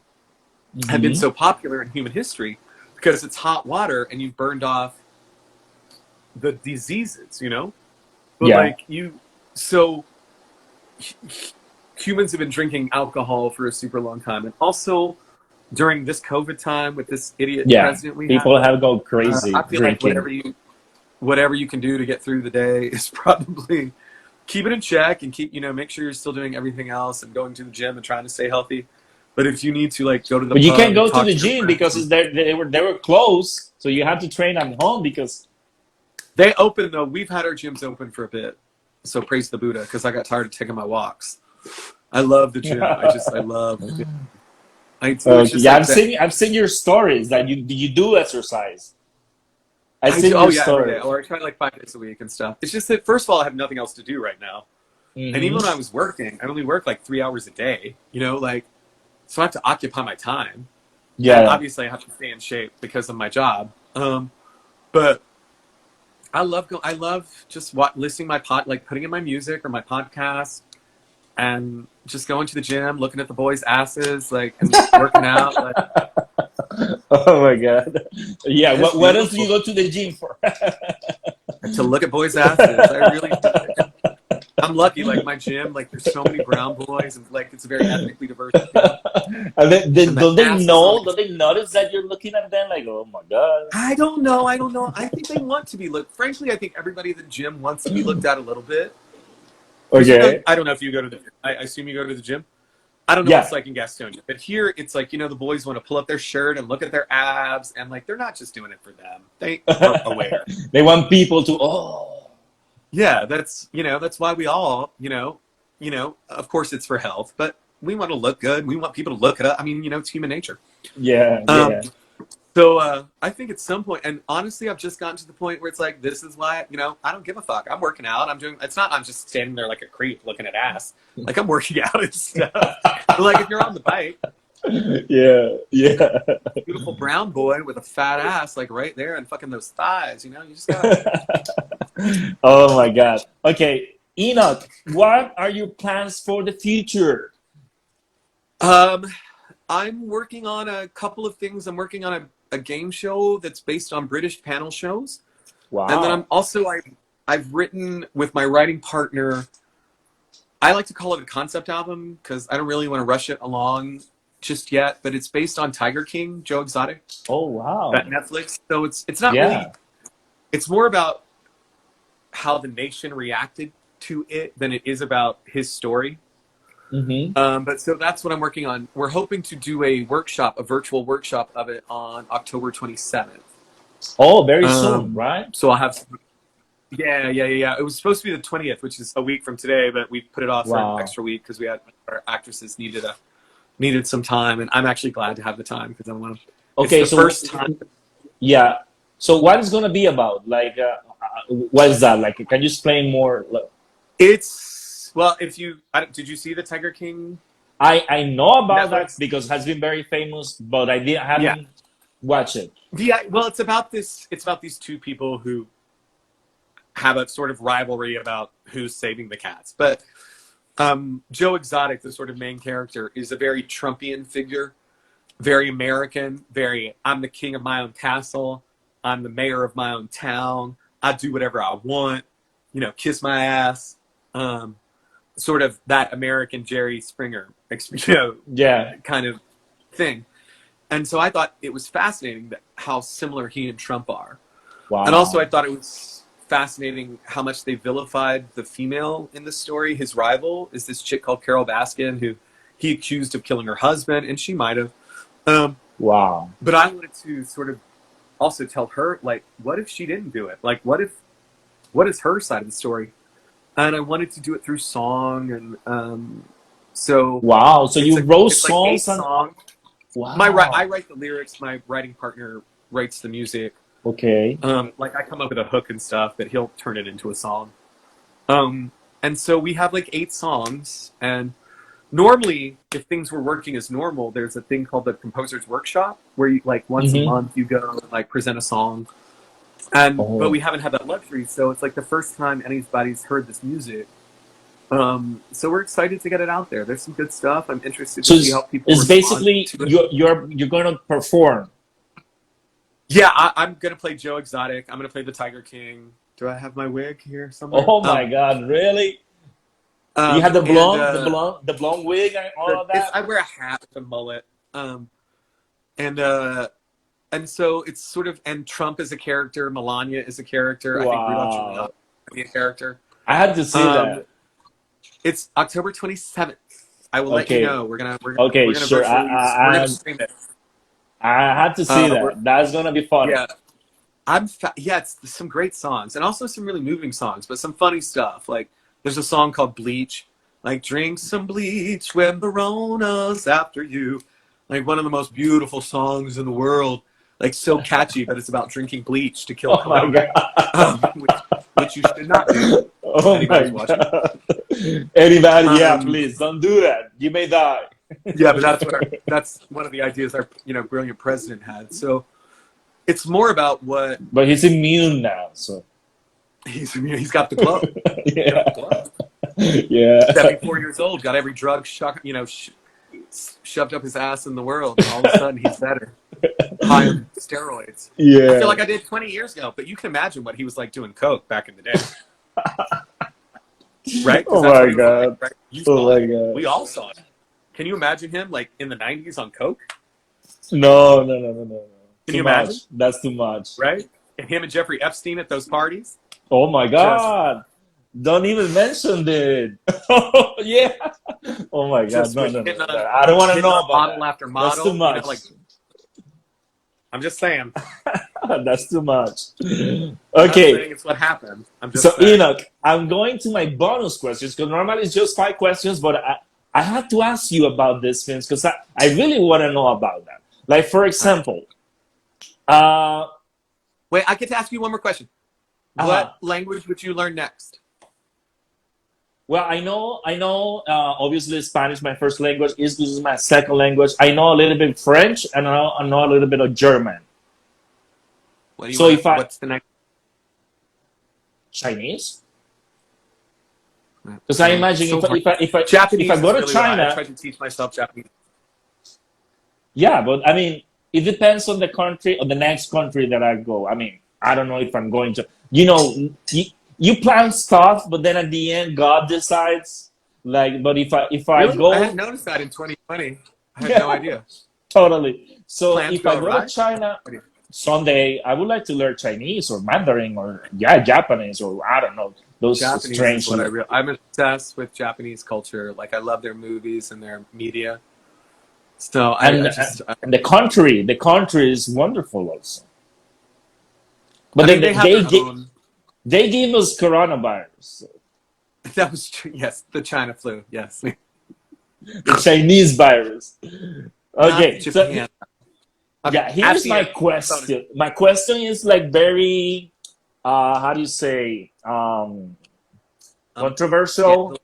have been so popular in human history because it's hot water and you've burned off the diseases, But yeah, like so humans have been drinking alcohol for a super long time. And also during this COVID time with this idiot yeah. president we People have, have gone crazy I feel like drinking. whatever you can do to get through the day is probably keep it in check and make sure you're still doing everything else and going to the gym and trying to stay healthy. But if you need to like go to the But you pub can't and go to talk the to your gym friends, because they were closed. So you had to train at home because they open though. We've had our gyms open for a bit. So praise the Buddha, because I got tired of taking my walks. I love the gym. I love the gym. I do. It's just yeah, like that. I've seen your stories that you do exercise. I've I seen do, your yeah, every day. stories. Or I try like 5 days a week and stuff. It's just that first of all, I have nothing else to do right now. And even when I was working, I only work like 3 hours a day. So I have to occupy my time. Yeah. And obviously, I have to stay in shape because of my job. But I love just listening putting in my music or my podcast, and just going to the gym, looking at the boys' asses, and working out. Oh my god. Yeah. It's What else do you beautiful go to the gym for? to look at boys' asses. I really do. I'm lucky. Like my gym, there's so many brown boys, and it's a very ethnically diverse gym. And And don't they asses know? Don't they notice that you're looking at them like, oh my god? I don't know. I think they want to be looked. Frankly, I think everybody at the gym wants to be looked at a little bit. Okay. I don't know if you go to the. I assume you go to the gym. I don't know what Yeah. it's like in Gastonia, but here it's the boys want to pull up their shirt and look at their abs, and they're not just doing it for them. They are aware. They want people to. Oh. Yeah, that's why we all of course it's for health, but we want to look good. We want people to look at us. I mean, it's human nature. Yeah. Yeah. So I think at some point, and honestly, I've just gotten to the point where it's like, this is why, I don't give a fuck. I'm working out. It's not, I'm just standing there like a creep looking at ass. Like I'm working out and stuff. But if you're on the bike, Yeah. Yeah. beautiful brown boy with a fat ass, right there and fucking those thighs, you just gotta. Oh my god. Okay, Enoch, what are your plans for the future? Um, I'm working on a couple of things. I'm working on a game show that's based on British panel shows. And then Wow. I've written with my writing partner. I like to call it a concept album because I don't really want to rush it along just yet, but it's based on Tiger King, Joe Exotic, Oh, wow. at Netflix. So it's not Yeah. really, it's more about how the nation reacted to it than it is about his story. Mm-hmm. But so that's what I'm working on. We're hoping to do a workshop, a virtual workshop of it on October 27th. Oh, very soon, right? So I'll have some, yeah. It was supposed to be the 20th, which is a week from today, but we put it off for an Wow. extra week because we had our actresses needed some time, and I'm actually glad to have the time because I want to. Okay, It's the so first time. yeah. So what is gonna be about? Like, what is that? Like, can you explain more? Like, It's well, if you did you see the Tiger King I know about that Netflix? because it has been very famous, but Yeah, haven't watched it. yeah. Well, it's about this. It's about these two people who have a sort of rivalry about who's saving the cats. But Joe Exotic, the sort of main character, is a very Trumpian figure, very American, very I'm the king of my own castle, I'm the mayor of my own town, I do whatever I want, kiss my ass. Sort of that American Jerry Springer, Yeah. kind of thing. And so I thought it was fascinating how similar he and Trump are. And also I Wow. thought it was fascinating how much they vilified the female in the story. His rival is this chick called Carol Baskin, who he accused of killing her husband, and she might have. Wow. But I wanted to sort of also tell her, like, what if she didn't do it? Like, what is her side of the story? And I wanted to do it through song, and so Wow. So you wrote it's like 8 songs and songs. I wow. write the lyrics. My writing partner writes the music. Okay. Like I come up with a hook and stuff, but he'll turn it into a song. And so we have like 8 songs, and normally, if things were working as normal, there's a thing called the composer's workshop where you like once a Mm-hmm. month you go and like present a song. But Oh. we haven't had that luxury, so it's like the first time anybody's heard this music. So we're excited to get it out there. There's some good stuff. I'm interested So to see how people it's respond basically to it. you're gonna perform. Yeah, I'm gonna play Joe Exotic. I'm gonna play the Tiger King. Do I have my wig here somewhere? Oh my God, really? You had And the blonde wig and all of that? I wear a hat with a mullet. And and so it's sort of, and Trump is a character, Melania is a character. I think Rudolph Giuliani Wow. will be a character. I had to see Um, that. it's October 27th. I will let you Okay. know. Okay, We're gonna sure. virtually we're gonna stream it. I had to see We're that. That's gonna be funny. Yeah, yeah. It's some great songs and also some really moving songs, but some funny stuff. Like there's a song called Bleach. Like drink some bleach when Verona's after you. Like one of the most beautiful songs in the world. Like so catchy, but it's about drinking bleach to kill Oh my corona, God. which you should not do. Oh my Anybody's watching. God. Anybody, yeah, Um, please don't do that. You may die. yeah, but that's one of the ideas our brilliant president had. So it's more about what But he's immune now, so he's got the glow. He's yeah. got the glow. Yeah. 74 years old, got every drug shoved up his ass in the world, and all of a sudden he's better. High on steroids. Yeah. I feel like I did 20 years ago, but you can imagine what he was like doing coke back in the day, right? 'Cause Oh that's what my he was God. like, right? You Oh saw my it. God. We all saw it. Can you imagine him like in the 90s on coke? No. Can Too you much. imagine? That's too much. Right? And him and Jeffrey Epstein at those parties. Oh my Just God. Don't even mention it. Oh yeah. Oh my God. just No. hitting on, I don't want to hitting know on about model that. after That's too model. much. Like I'm just saying. That's too much. I'm not Okay. saying it's what happened. I'm So just saying. Enoch, I'm going to my bonus questions because normally it's just 5 questions, but I had to ask you about these things because I really want to know about that. Like for example, uh, Wait, I get to ask you one more question. uh What language would you learn next? well, I know. Obviously, Spanish, my first language. English is my second language. I know a little bit French, and I know a little bit of German. What do you So want? if I What's the next? Chinese, because I imagine So hard. if I Japanese go is to really what I China, tried to teach myself Japanese. Yeah, but I mean, it depends on the country, on the next country that I go. I mean, I don't know if I'm going to, you plan stuff, but then at the end, God decides. Like, but if I Really? I hadn't go, noticed that in 2020. I had no yeah, idea. totally. So Plans if go I go to awry? China someday, I would like to learn Chinese or Mandarin or yeah, Japanese or I don't know those Japanese is strange. what I'm obsessed with Japanese culture. Like I love their movies and their media. So And and the country is wonderful also. But I then mean, they they have they, their gi- own. they give us coronavirus, That was true. Yes, the China flu. Yes, the Chinese virus. not Okay, so Japan. Okay, yeah, here's my ASEAN. question. My question is like very, how do you say, controversial? Scandal,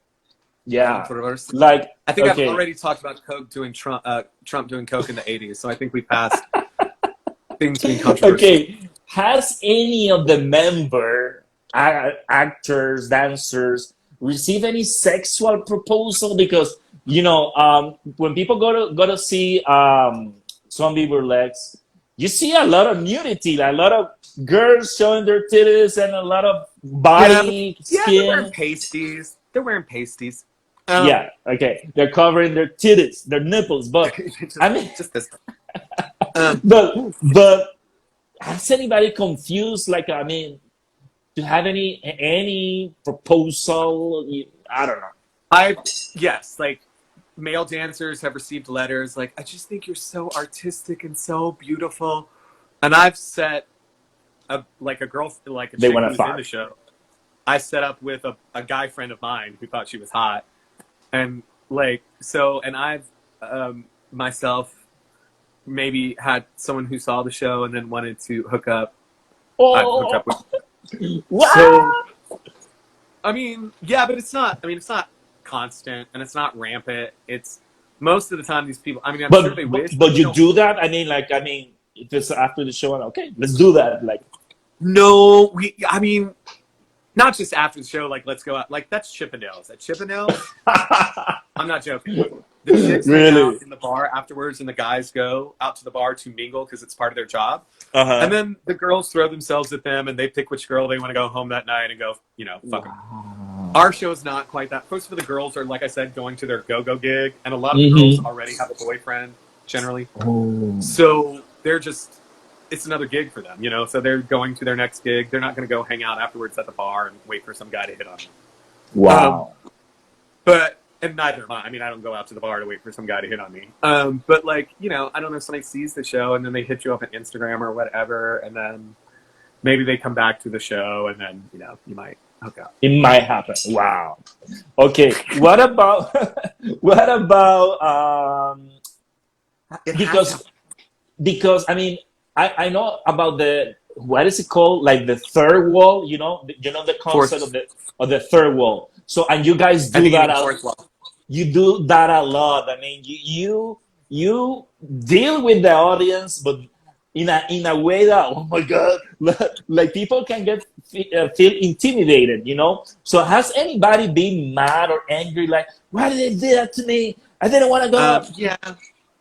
Yeah, controversy. like I think I've okay, already talked about Coke doing Trump. Trump doing Coke in the '80s. So I think we passed things being controversial. okay. Has any of the actors, dancers, received any sexual proposal? Because when people go to see zombie burlesque, you see a lot of nudity, a lot of girls showing their titties and a lot of Yeah, but body yeah, they're wearing skin. pasties. They're wearing pasties. Yeah, okay, they're covering their titties, their nipples, but just, I mean, just this. Um, but has anybody confused? Like, I mean, to have any proposal? I don't know. I yes, like male dancers have received letters like, I just think you're so artistic and so beautiful. And I've set a girl, like a They chick want to who's in the fuck. show. I set up with a guy friend of mine who thought she was hot. And like, so, and I've myself maybe had someone who saw the show and then wanted to hook up. I've hooked Oh, up with. So, what? I mean, yeah, but it's not, I mean, it's not constant and it's not rampant. It's most of the time these people, I mean, I'm sure But, they but wish, but but they you don't. do that? I mean, if it's after the show, okay, let's do that. Like, No, I mean, not just after the show, like, let's go out. Like, that's Chippendales. At Chippendales, I'm not joking. The chicks hang really? out in the bar afterwards, and the guys go out to the bar to mingle because it's part of their job. Uh And huh. then the girls throw themselves at them, and they pick which girl they want to go home that night and go, fuck them. Wow. Our show is not quite that. Most of the girls are, like I said, going to their go-go gig, and a lot of the girls Mm-hmm. already have a boyfriend, generally. Oh, So they're just, it's another gig for them, So they're going to their next gig. They're not going to go hang out afterwards at the bar and wait for some guy to hit on them. wow. And neither am I. I mean, I don't go out to the bar to wait for some guy to hit on me. But like, I don't know, somebody sees the show and then they hit you up on Instagram or whatever, and then maybe they come back to the show and then, you might hook up. It might happen. Wow. Okay. What about what about It has because happened. I mean I know about the what is it called, like the third wall, the concept Fourth, of the third wall. So and you guys I do think you that mean fourth wall. you do that a lot. I mean, you deal with the audience, but in a way that, oh my god, like people can feel intimidated. So has anybody been mad or angry? Like, why did they do that to me? I didn't want to go. Yeah.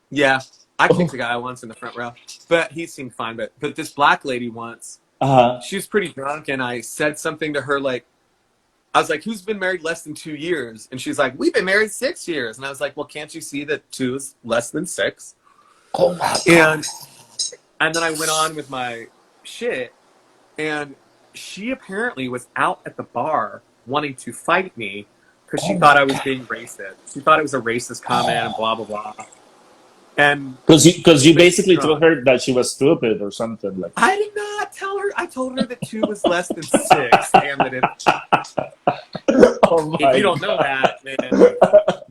Yeah. I kicked a Oh, guy once in the front row, but he seemed fine. But this black lady once, uh, she was pretty drunk, and I said something to her like, I was like, who's been married less than 2 years? And she's like, we've been married 6 years. And I was like, well, can't you see that 2 is less than 6? oh my god. And and then I went on with my shit, and she apparently was out at the bar wanting to fight me because she Oh thought my I was god. being racist. She thought it was a racist comment and blah blah blah. And Because you but she's basically told drunk. her that she was stupid or something like. I did not tell her. I told her that 2 was less than 6, and that Oh if you my don't know god. that, then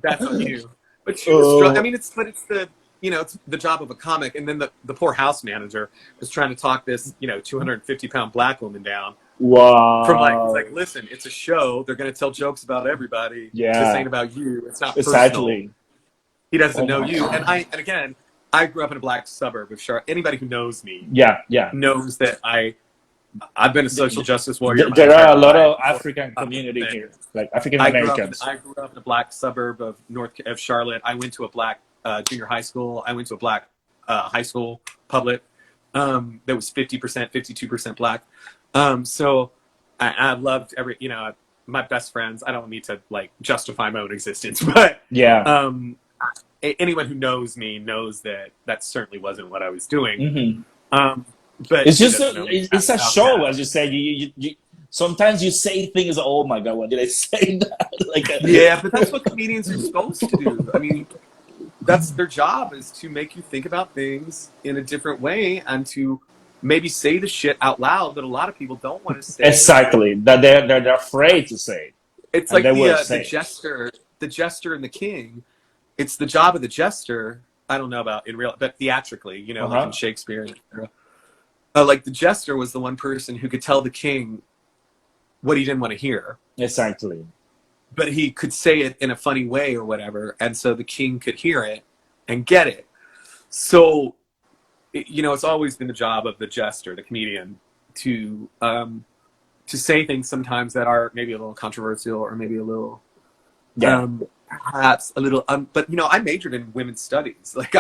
that's on you. But she was drunk. I Oh, mean, it's the it's the job of a comic. And then the poor house manager was trying to talk this 250-pound black woman down from like, he's wow. like, listen, it's a show. They're going to tell jokes about everybody. This ain't Yeah, about you. It's not personal. exactly. He doesn't Oh know my you. god. And again, I grew up in a black suburb of Charlotte. Anybody who knows me Yeah, yeah. knows that I've been a social justice warrior my There are entire a lot life. of African community And here, like African I grew up. Americans. I grew up in a black suburb of Charlotte. I went to a black junior high school. I went to a black high school public that was 50%, 52% black. So I loved my best friends. I don't need to like justify my own existence, but Yeah. Anyone who knows me knows that that certainly wasn't what I was doing. Mm-hmm. But It's she just doesn't know me it's a about show, that. as you said. You sometimes you say things. Oh my god, what did I say? That? Like Yeah, but that's what comedians are supposed to do. I mean, that's their job, is to make you think about things in a different way and to maybe say the shit out loud that a lot of people don't want to say. exactly that they're afraid to say, It's and like they will the say. jester and the king. It's the job of the jester. I don't know about in real, but theatrically, like in Shakespeare. Like the jester was the one person who could tell the king what he didn't want to hear. Exactly. But he could say it in a funny way or whatever, and so the king could hear it and get it. So, it's always been the job of the jester, the comedian, to say things sometimes that are maybe a little controversial or maybe a little, perhaps a little. But I majored in women's studies. Like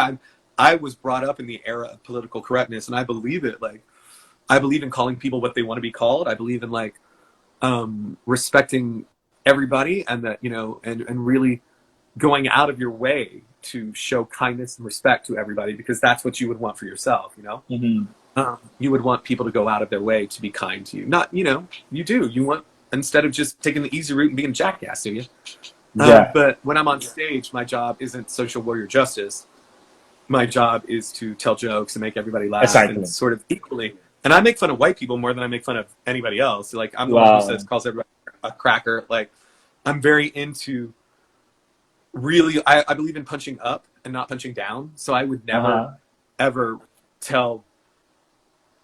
I was brought up in the era of political correctness, and I believe it. Like I believe in calling people what they want to be called. I believe in like respecting everybody, and that and really going out of your way to show kindness and respect to everybody, because that's what you would want for yourself. You would want people to go out of their way to be kind to you. Not you want, instead of just taking the easy route and being a jackass to you. But when I'm on stage, my job isn't social warrior justice. My job is to tell jokes and make everybody laugh, and sort of equally. And I make fun of white people more than I make fun of anybody else. Like I'm the one who calls everybody a cracker. Like I'm very into really. I believe in punching up and not punching down. So I would never ever tell.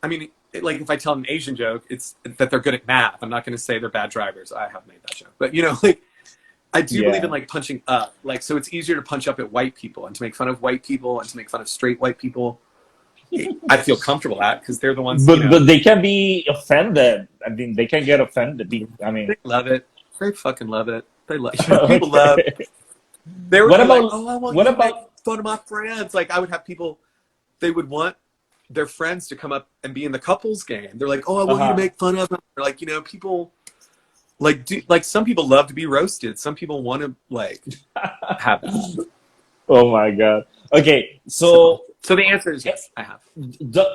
I mean, like if I tell an Asian joke, it's that they're good at math. I'm not going to say they're bad drivers. I have made that joke, but like. I do believe in like punching up, like so it's easier to punch up at white people and to make fun of white people and to make fun of straight white people. I feel comfortable at, because they're the ones. But they can be offended. I mean, they can get offended. I mean, they love it. They fucking love it. They love people love. They were like, oh, I want you to make fun of my friends. Like I would have people, they would want their friends to come up and be in the couples game. They're like, oh, I want you to make fun of them. They're like, people. Like some people love to be roasted. Some people want to like have it. Oh my god. Okay, so the answer is yes, I have.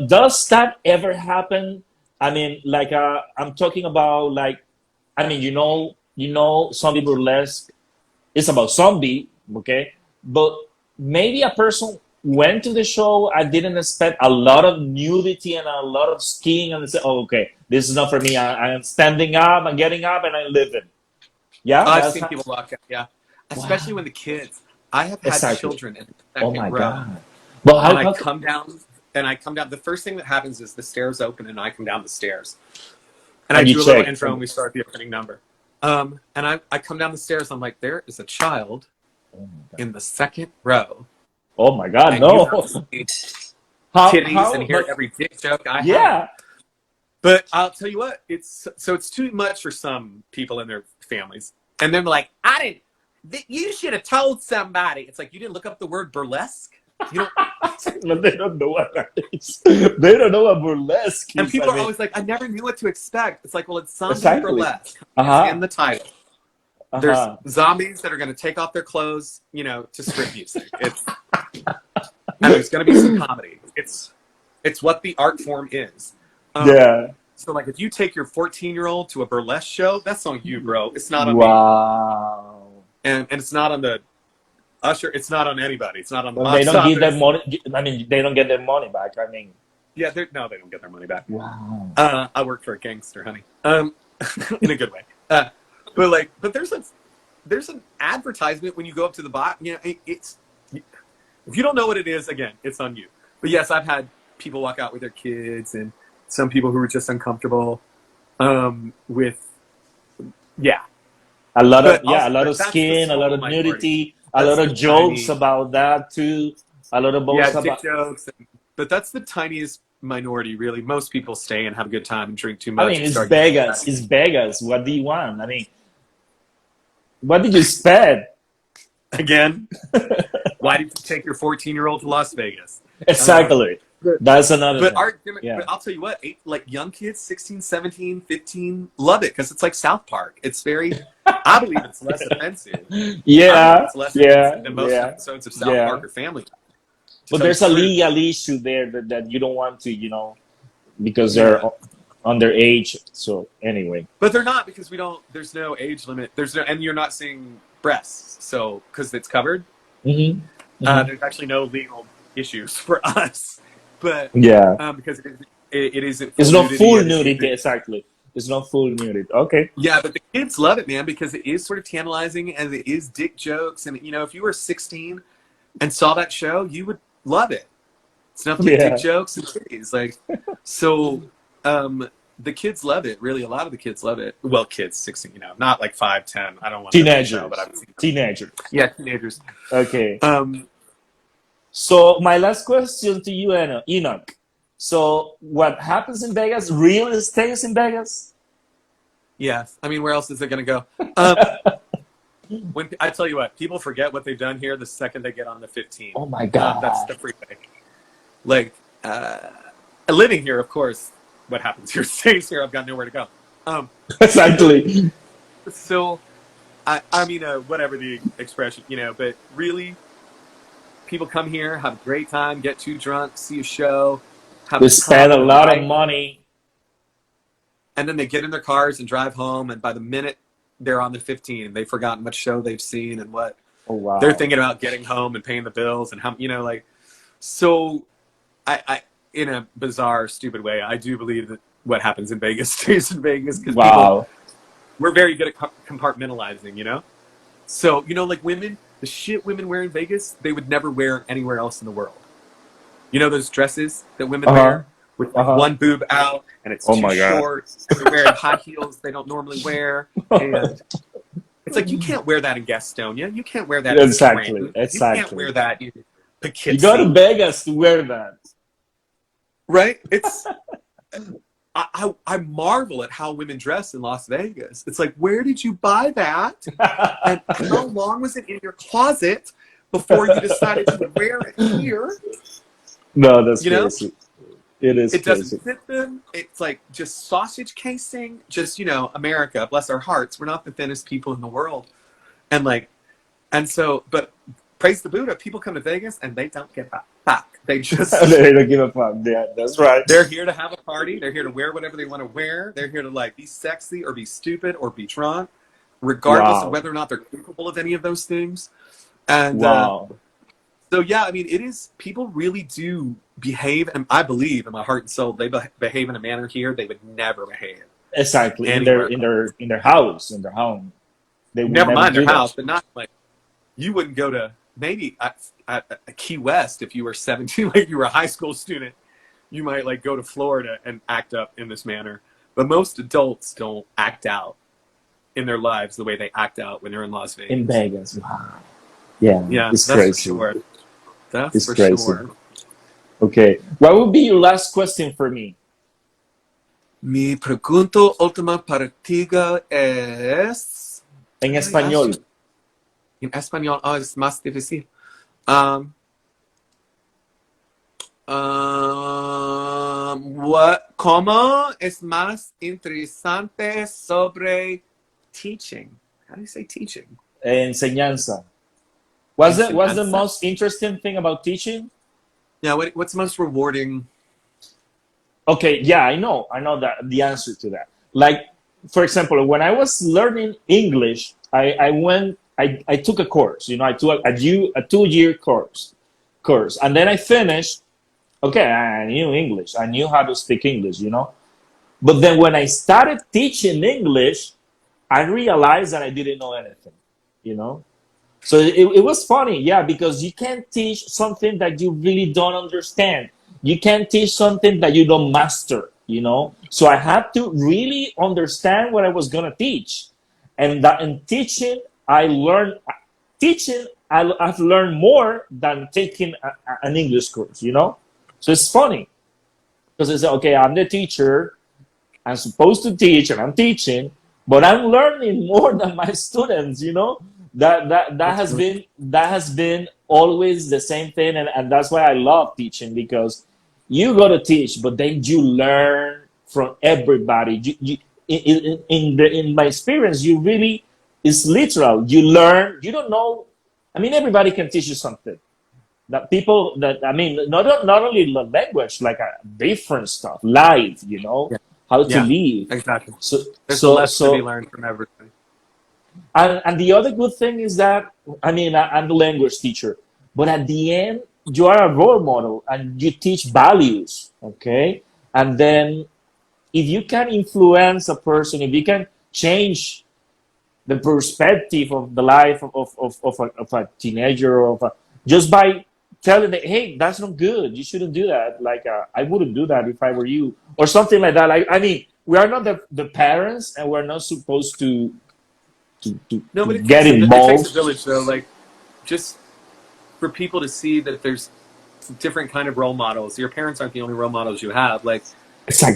Does that ever happen? I mean, like I'm talking about like, I mean, zombie burlesque is about zombie, okay? But maybe a person went to the show, I didn't expect a lot of nudity and a lot of skiing, and they said, oh, okay, this is not for me. I'm standing up, I'm getting up, and I'm living. Yeah? I've seen people walk out, especially when the kids. I have had children in the second row. God. But I come down, the first thing that happens is the stairs open, and I come down the stairs. And I do a little intro, and we start the opening number. And I come down the stairs, and I'm like, there is a child in the second row. Oh my god, no. Titties and hear every dick joke I have. But I'll tell you what, it's too much for some people and their families. And they're like, you should have told somebody. It's like, you didn't look up the word burlesque? You don't. But they don't know what that is. They don't know what burlesque is. And people are always like, I never knew what to expect. It's like, well, it's zombie burlesque. It's in the title. There's zombies that are going to take off their clothes, to strip music. And there's going to be some comedy. It's what the art form is. So like if you take your 14-year-old to a burlesque show, that's on you, bro. It's not on me. And it's not on the usher. It's not on anybody. It's not on the. They don't give their money. I mean, they don't get their money back. I mean. Yeah, they don't get their money back. Wow. I work for a gangster, honey. In a good way. But there's an advertisement when you go up to the bot. It's if you don't know what it is, again, it's on you. But yes, I've had people walk out with their kids, and some people who are just uncomfortable with a lot of skin, a lot of nudity, a lot of jokes about that too. A lot of dick jokes. But that's the tiniest minority, really. Most people stay and have a good time and drink too much. I mean, it's Vegas. It's Vegas. What do you want? I mean, what did you spend? Again? Why did you take your 14-year-old to Las Vegas? Exactly. But, That's another but thing. but I'll tell you what, like young kids, 16, 17, 15, love it because it's like South Park. It's very, I believe it's less offensive. I believe Yeah, it's less offensive yeah, than most yeah, episodes of South yeah. Park or Family Guy, to But tell you there's the a truth. legal issue there that you don't want to, because they're Yeah. underage. So anyway. But they're not because there's no age limit. And you're not seeing breasts. So, because it's covered, Hmm. Hmm. there's actually no legal issues for us. But Yeah. because it isn't It's full not nudity full and it's nudity, exactly. It's not full nudity. Okay. yeah, but the kids love it, man, because it is sort of tantalizing and it is dick jokes. And, if you were 16 and saw that show, you would love it. It's nothing but dick Yeah. jokes and titties. Like, so the kids love it. Really, a lot of the kids love it. Well, kids, 16, not like 5, 10. I don't want to show, but I've seen them. Teenagers. Yeah, teenagers. Okay. Um, So my last question to you, Enoch. So what happens in Vegas really stays in Vegas? yeah, I mean, where else is it going to go? When I tell you what, people forget what they've done here the second they get on the 15. Oh my God. That's the freeway. Like, living here, of course, what happens here stays here. I've got nowhere to go. Exactly. So, I mean, whatever the expression, but really, people come here, have a great time, get too drunk, see a show, have They spend a lot of money. and then they get in their cars and drive home. And by the minute they're on the 15, they've forgotten what show they've seen and what they're thinking about getting home and paying the bills and how So, I in a bizarre, stupid way, I do believe that what happens in Vegas stays in Vegas because we're very good at compartmentalizing, So, like women, the shit women wear in Vegas, they would never wear anywhere else in the world. Those dresses that women wear with one boob out and it's too short. And they're wearing high heels they don't normally wear. And it's like, you can't wear that in Gastonia. You can't wear that in Scranton. You can't wear that in Poughkeepsie. You go to Vegas to wear that. Right? It's... I marvel at how women dress in Las Vegas. It's like, where did you buy that? And how long was it in your closet before you decided to wear it here? No, that's crazy. It is It crazy. doesn't fit them. It's like just sausage casing. Just, America, bless our hearts. We're not the thinnest people in the world. But praise the Buddha, people come to Vegas and they don't give a fuck. They just... They don't give a fuck. Yeah, that's right. They're here to have a party. They're here to wear whatever they want to wear. They're here to be sexy or be stupid or be drunk, regardless of whether or not they're capable of any of those things. And so, yeah, I mean, it is, people really do behave, and I believe in my heart and soul, they behave in a manner here they would never behave. Exactly. In their house, in their home. They would never mind their that. house, but not like, you wouldn't go to, maybe at Key West if you were 17, like you were a high school student, you might go to Florida and act up in this manner. But most adults don't act out in their lives the way they act out when they're in Las Vegas. In Vegas, wow. Yeah, it's that's crazy. For sure. That's it's for crazy. Sure. Okay, what would be your last question for me? Mi pregunta última para ti es... En español. En español, es más difícil. ¿Cómo es más interesante sobre teaching? How do you say teaching? Enseñanza. What's the most interesting thing about teaching? Yeah, what's most rewarding? Okay, yeah, I know that the answer to that. Like, for example, when I was learning English, I took a course. I took a 2-year course, and then I finished. Okay, I knew English. I knew how to speak English. But then when I started teaching English, I realized that I didn't know anything. So it was funny, yeah, because you can't teach something that you really don't understand. You can't teach something that you don't master, So I had to really understand what I was going to teach. And that in teaching, I've learned more than taking an English course, So it's funny. Because it's okay, I'm the teacher. I'm supposed to teach and I'm teaching, but I'm learning more than my students, That That's has really been always the same thing, and that's why I love teaching, because you go to teach, but then you learn from everybody. In my experience, you really, it's literal. You learn. You don't know. I mean, everybody can teach you something. That people that I mean, not only language, like different stuff, life. yeah, How to yeah, live. exactly. So There's a so lesson to be so learned from everything. and the other good thing is that, I mean, I'm the language teacher, but at the end, you are a role model and you teach values, okay? And then if you can influence a person, if you can change the perspective of the life of a teenager, just by telling them, hey, that's not good, you shouldn't do that. Like, I wouldn't do that if I were you, or something like that. Like, I mean, we are not the parents, and we're not supposed No, to but get it takes a involved. village though. Like just for people to see that there's different kind of role models. Your parents aren't the only role models you have. Like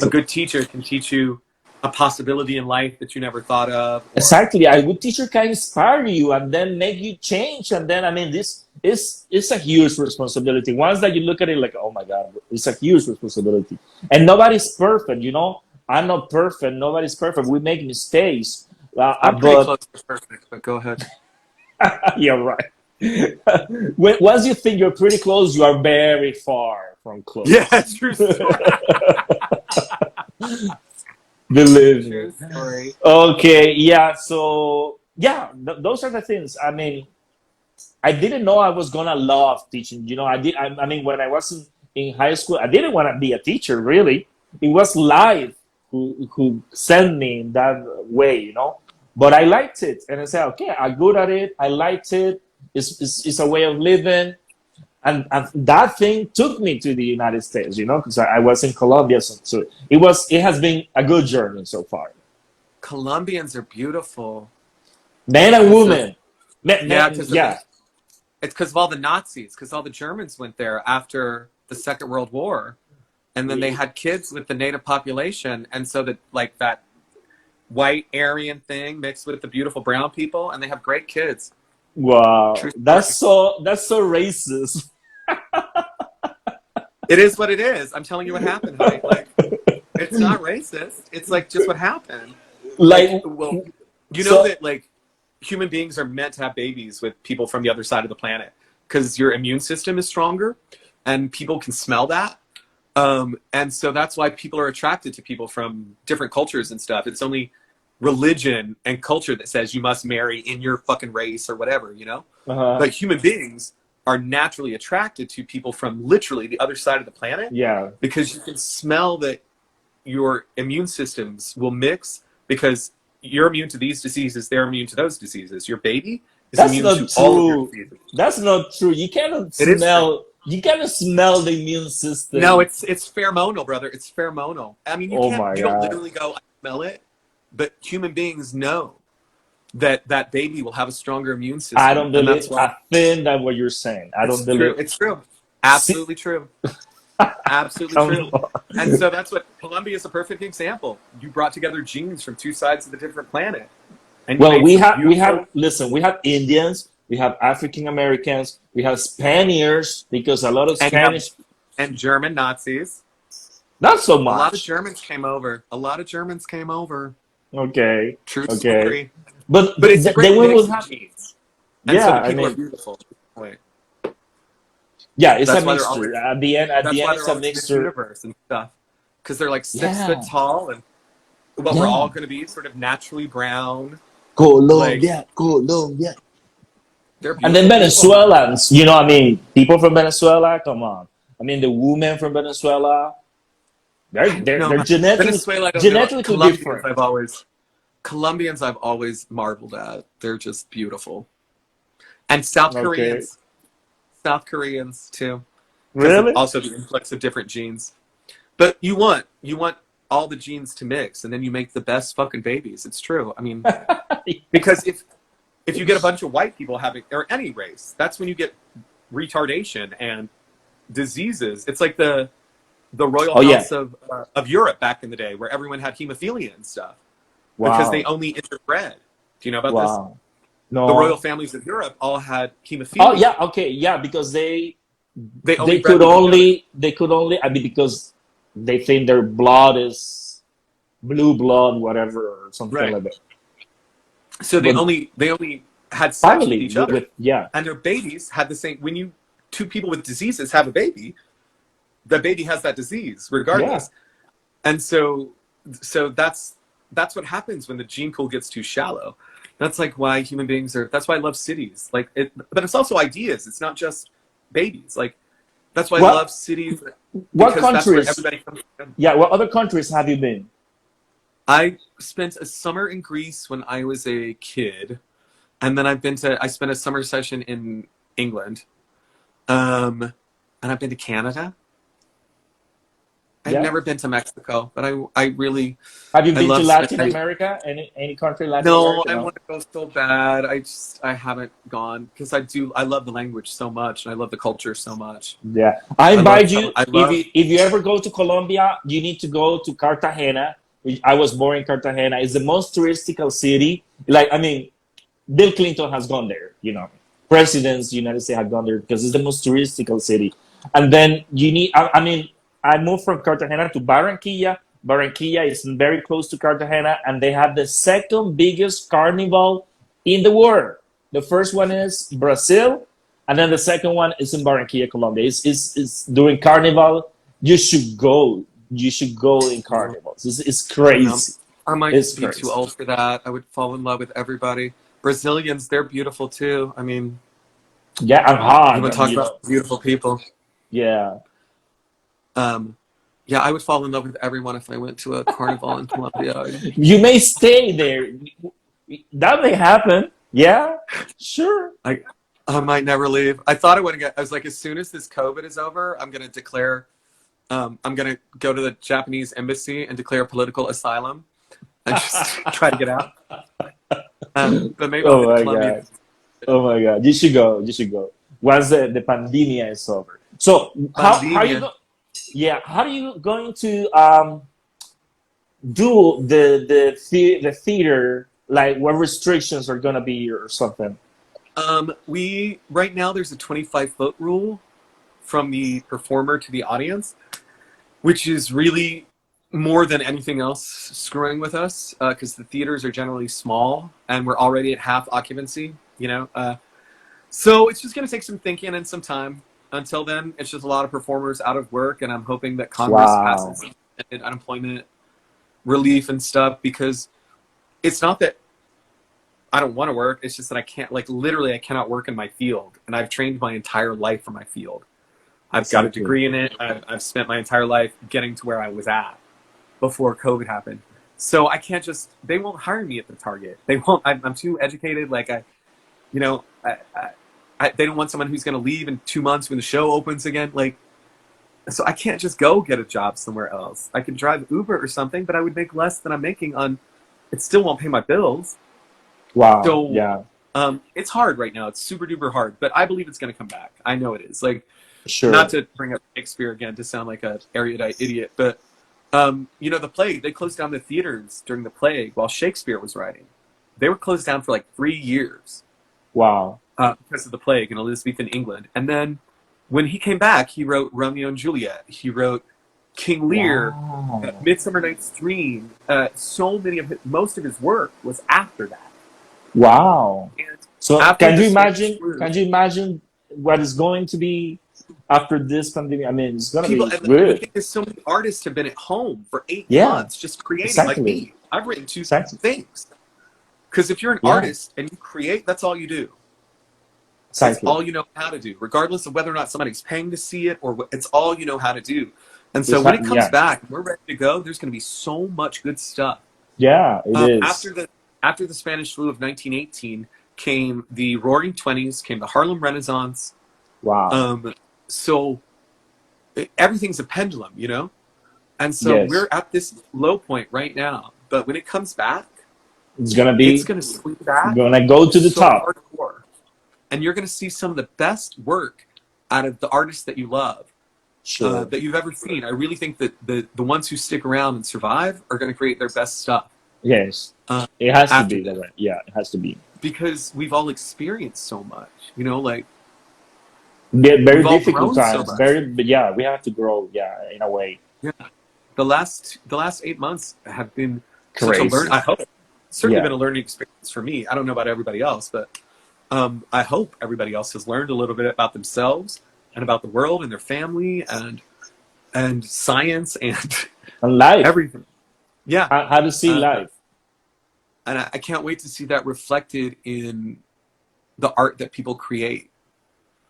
a Exactly. good teacher can teach you a possibility in life that you never thought of, or Exactly. A good teacher can inspire you and then make you change. And then, I mean, this is it's a huge responsibility. Once that you look at it like, oh my God, it's a huge responsibility. And nobody's perfect. I'm not perfect. Nobody's perfect. We make mistakes. I'm pretty But close to perfect. But go ahead. you're right. Once you think you're pretty close, you are very far from Yeah, close. true story. Believe me. True story. Okay, yeah. So yeah, those are the things. I mean, I didn't know I was gonna love teaching. I did. I mean, when I was in high school, I didn't want to be a teacher. Really, it was life who sent me in that way. But I liked it, and I said, okay, I'm good at it. I liked it. It's a way of living, and that thing took me to the United States. Because I was in Colombia, so it has been a good journey so far. Colombians are beautiful Men and because of women. Men, yeah, men, because of yeah. it's because of all the Nazis, because all the Germans went there after the Second World War, and then they had kids with the native population, and so that like that white Aryan thing mixed with the beautiful brown people, and they have great kids. Wow, True story. that's so racist. It is what it is. I'm telling you what happened, honey. Like, it's not racist. It's like just what happened. Like, Like, well, you know so that like human beings are meant to have babies with people from the other side of the planet because your immune system is stronger, and people can smell that. And so that's why people are attracted to people from different cultures and stuff. It's only religion and culture that says you must marry in your fucking race or whatever. uh, But human beings are naturally attracted to people from literally the other side of the planet yeah, because you can smell that your immune systems will mix because you're immune to these diseases, they're immune to those diseases. Your baby is that's immune not to all of your true. diseases. That's not true. You cannot It is true. smell. You cannot smell the immune No, system. it's pheromonal, brother. It's pheromonal. I mean, Oh my you don't God. literally go, I smell it, but human beings know that that baby will have a stronger immune I system, don't and believe that's why a thing that what you're saying. I don't it's true. believe. It's true. See, Absolutely true. Absolutely come true. And on. so that's what Colombia is a perfect example. You brought together genes from two sides of the different planet, and you Well, made we some have we beautiful have listen. We have Indians. We have African Americans. We have Spaniards, because a lot of and you have Spanish. and German Nazis. Not so A lot of much. Germans came over. A lot of Germans came over. Okay. True Okay. story. But But it's a then great we will mix of have. genes. And so Yeah, the I people are mean, beautiful. Wait. yeah, it's a That's why they're always mixture. At the end, it's a Always Miss mixture. Universe and stuff. Because they're like 6 foot Yeah, tall and what we're yeah. all gonna be sort of naturally brown. Like Colombia, Colombia. they're And then beautiful people, huh? Venezuelans, I mean, people from Venezuela, come on. I mean, the women from Venezuela, they're I don't they're know. they're genetically Venezuela I don't know. genetically different. Colombians I've always marveled at. They're just beautiful. And South Okay, Koreans. South Koreans too. Because of really? also the influx of different genes. But you want all the genes to mix and then you make the best fucking babies. It's true. I mean, because if you get a bunch of white people having or any race, that's when you get retardation and diseases. It's like the royal Oh yeah, house of Europe back in the day where everyone had hemophilia and stuff because they wow, only interbred. Do you know about this? wow. the royal No. families of Europe all had Oh hemophilia. yeah, okay, yeah, because They only they bred could with each other. only I mean because they think their blood is blue blood, whatever, or something Right. like that. So But they only had sex with family each other, with yeah, and their babies had the same. When you two people with diseases have a baby, the baby has that disease yeah. regardless. And so that's what happens when the gene pool gets too shallow. That's like why human beings are. That's why I love cities. Like it, but it's also ideas. It's not just babies. Like that's why I love What cities what because that's where countries? everybody comes together. Yeah, what other countries have you been? I spent a summer in Greece when I was a kid, and then I spent a summer session in England, and I've been to Canada. I've Yeah. never been to Mexico, but I really Have you I been to love Latin spending. America? Any country in Latin No, America? I No. want to go so bad. I haven't gone because I love the language so much and I love the culture so much. Yeah, I I love invite you. telling. I love. If you ever go to Colombia, you need to go to Cartagena. I was born in Cartagena. It's the most touristical city. Like I mean, Bill Clinton has gone there. You know, presidents, United States have gone there because it's the most touristical city. And then you need. I mean, I moved from Cartagena to Barranquilla. Barranquilla is very close to Cartagena, and they have the second biggest carnival in the world. The first one is Brazil, and then the second one is in Barranquilla, Colombia. It's during Carnival. You should go. You should go in carnivals. It's No, crazy. I might It's be too crazy. old for that. I would fall in love with everybody. Brazilians, they're beautiful too. I mean, Yeah, I'm you hard. want I to mean, talk you know. about beautiful people? Yeah. Um, yeah, I would fall in love with everyone if I went to a carnival in Colombia. You may stay there. That may happen. Yeah, sure. I, I might never leave. I thought I would get. I was like, as soon as this COVID is over, I'm gonna declare. I'm gonna go to the Japanese embassy and declare political asylum and just try to get out. But maybe I'll Oh go to my Colombia. god. Oh my god. You should go. You should go. Once the pandemia is over. So how you Pandemia. go? Yeah, how are you going to do the theater? Like what restrictions are gonna be or something? We right now there's a 25-foot rule from the performer to the audience, which is really more than anything else screwing with us because the theaters are generally small and we're already at half occupancy. So it's just going to take some thinking and some time. Until then, it's just a lot of performers out of work, and I'm hoping that Congress Wow. passes unemployment relief and stuff because it's not that I don't want to work. It's just that I can't, like, literally, I cannot work in my field, and I've trained my entire life for my field. I've got a Exactly. degree in it. I've spent my entire life getting to where I was at before COVID happened. So I can't just, they won't hire me at the Target. They won't, I'm too educated. Like you know, they don't want someone who's going to leave in 2 months when the show opens again. Like, so I can't just go get a job somewhere else. I could drive Uber or something, but I would make less than I'm making on, it still won't pay my bills. Wow. So Yeah. it's hard right now. It's super duper hard, but I believe it's going to come back. I know it is. Like, not Sure. to bring up Shakespeare again to sound like a erudite idiot, but the plague, they closed down the theaters during the plague while Shakespeare was writing. They were closed down for like 3 years Wow. because of the plague in Elizabethan England. And then when he came back, he wrote Romeo and Juliet. He wrote King Lear, Wow. Midsummer Night's Dream. Most of his work was after that. Wow. And So after the Spanish flu, can you imagine what is going to be after this pandemic? I mean, it's gonna people, be and the good. thing is, so many artists have been at home for 8 Yeah, months just creating, like exactly. me. I've written 2 Exactly. things. Because if you're an Yeah, artist and you create, that's all you do. It's exactly. all you know how to do, regardless of whether or not somebody's paying to see it, or it's all you know how to do. And so It's when it comes yeah, back, we're ready to go. There's going to be so much good stuff. yeah, it After is. the Spanish flu of 1918 came the Roaring Twenties, came the Harlem Renaissance. Wow. So everything's a pendulum, And so Yes, we're at this low point right now. But when it comes back, it's gonna it's be going to swing back gonna go to the so top. hardcore. And you're going to see some of the best work out of the artists that you love, Sure. that you've ever seen. I really think that the ones who stick around and survive are going to create their best stuff Yes, it has to after be that this. way. Yeah, it has to be. because we've all experienced so much, you know, like Very we've all difficult grown so times. much. But yeah, we have to grow. Yeah, in a way. Yeah. The last 8 months have been such a Crazy. I hope, certainly Yeah. been a learning experience for me. I don't know about everybody else, but I hope everybody else has learned a little bit about themselves and about the world and their family and science and And life. everything. Yeah. How to see Uh, life. and I can't wait to see that reflected in the art that people create.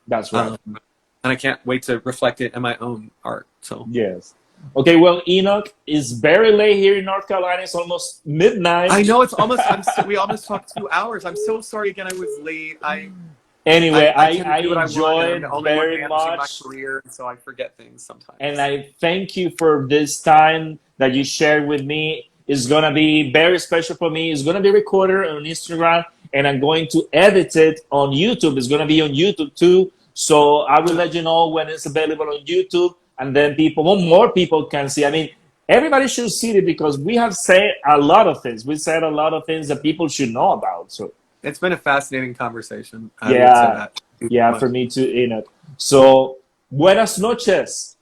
That's right. And I can't wait to reflect it in my own art. So Yes. Okay, well, Enoch, it's very late here in North Carolina. It's almost midnight. I know it's almost. We almost talked 2 hours. I'm so sorry again. I was late. Anyway, I tend I to do what I want, and I'm enjoyed the only one very managing my much. career, so I forget things sometimes. And I thank you for this time that you shared with me. It's going to be very special for me. It's going to be recorded on Instagram, and I'm going to edit it on YouTube. It's going to be on YouTube too. So I will let you know when it's available on YouTube, and then more people can see. I mean, everybody should see it because we have said a lot of things. We said a lot of things that people should know about. So It's been a fascinating conversation. I will say yeah, that. Thank you so yeah, much. for me too, Enoch. So buenas noches.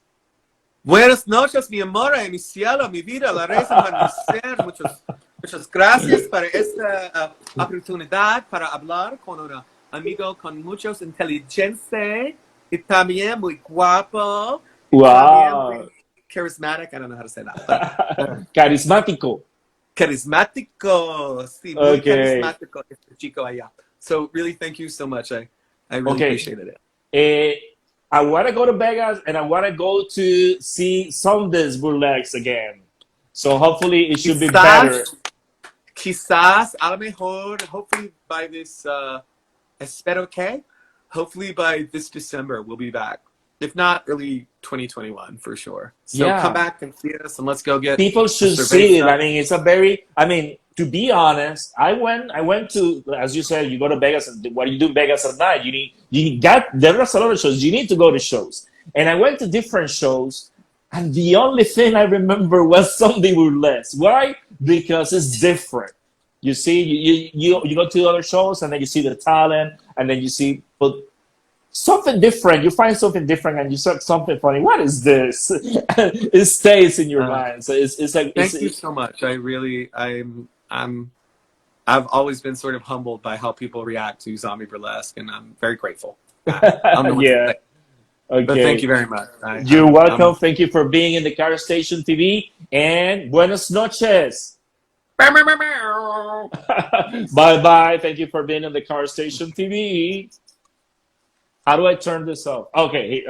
Buenas noches, mi amor, mi cielo, mi vida, la reina, mi ser. Muchas gracias para esta oportunidad para hablar con un amigo con muchos inteligencia y también muy guapo y también Wow. muy charismatic. I don't know how to say that, but Carismático. carismático. Sí, muy Okay. carismático este chico allá. So really, thank you so much. I really Okay. appreciated it. I want to go to Vegas and I want to go to see Sundance Burlesque again. So hopefully it should be better. Quizás, a lo mejor, hopefully by this, espero que, hopefully by this December we'll be back. If not, early 2021 for sure. So Yeah. come back and see us, and let's go get. People should see it. I mean, it's a very. I mean, to be honest, I went to, as you said, you go to Vegas, and what do you do in Vegas at night? There are a lot of shows. You need to go to shows, and I went to different shows, and the only thing I remember was Sunday Burlesque. Why? Because it's different. You see, you go to other shows, and then you see the talent, and then you see, but something different. You find something different, and you say something funny. What is this? It stays in your mind. So it's like. Thank you so much. I've always been sort of humbled by how people react to zombie burlesque, and I'm very grateful. I don't know what to say. Okay. But thank you very much. You're welcome. Thank you for being in the Car Station TV, and buenas noches. Bye bye. Thank you for being in the Car Station TV. How do I turn this off? Okay.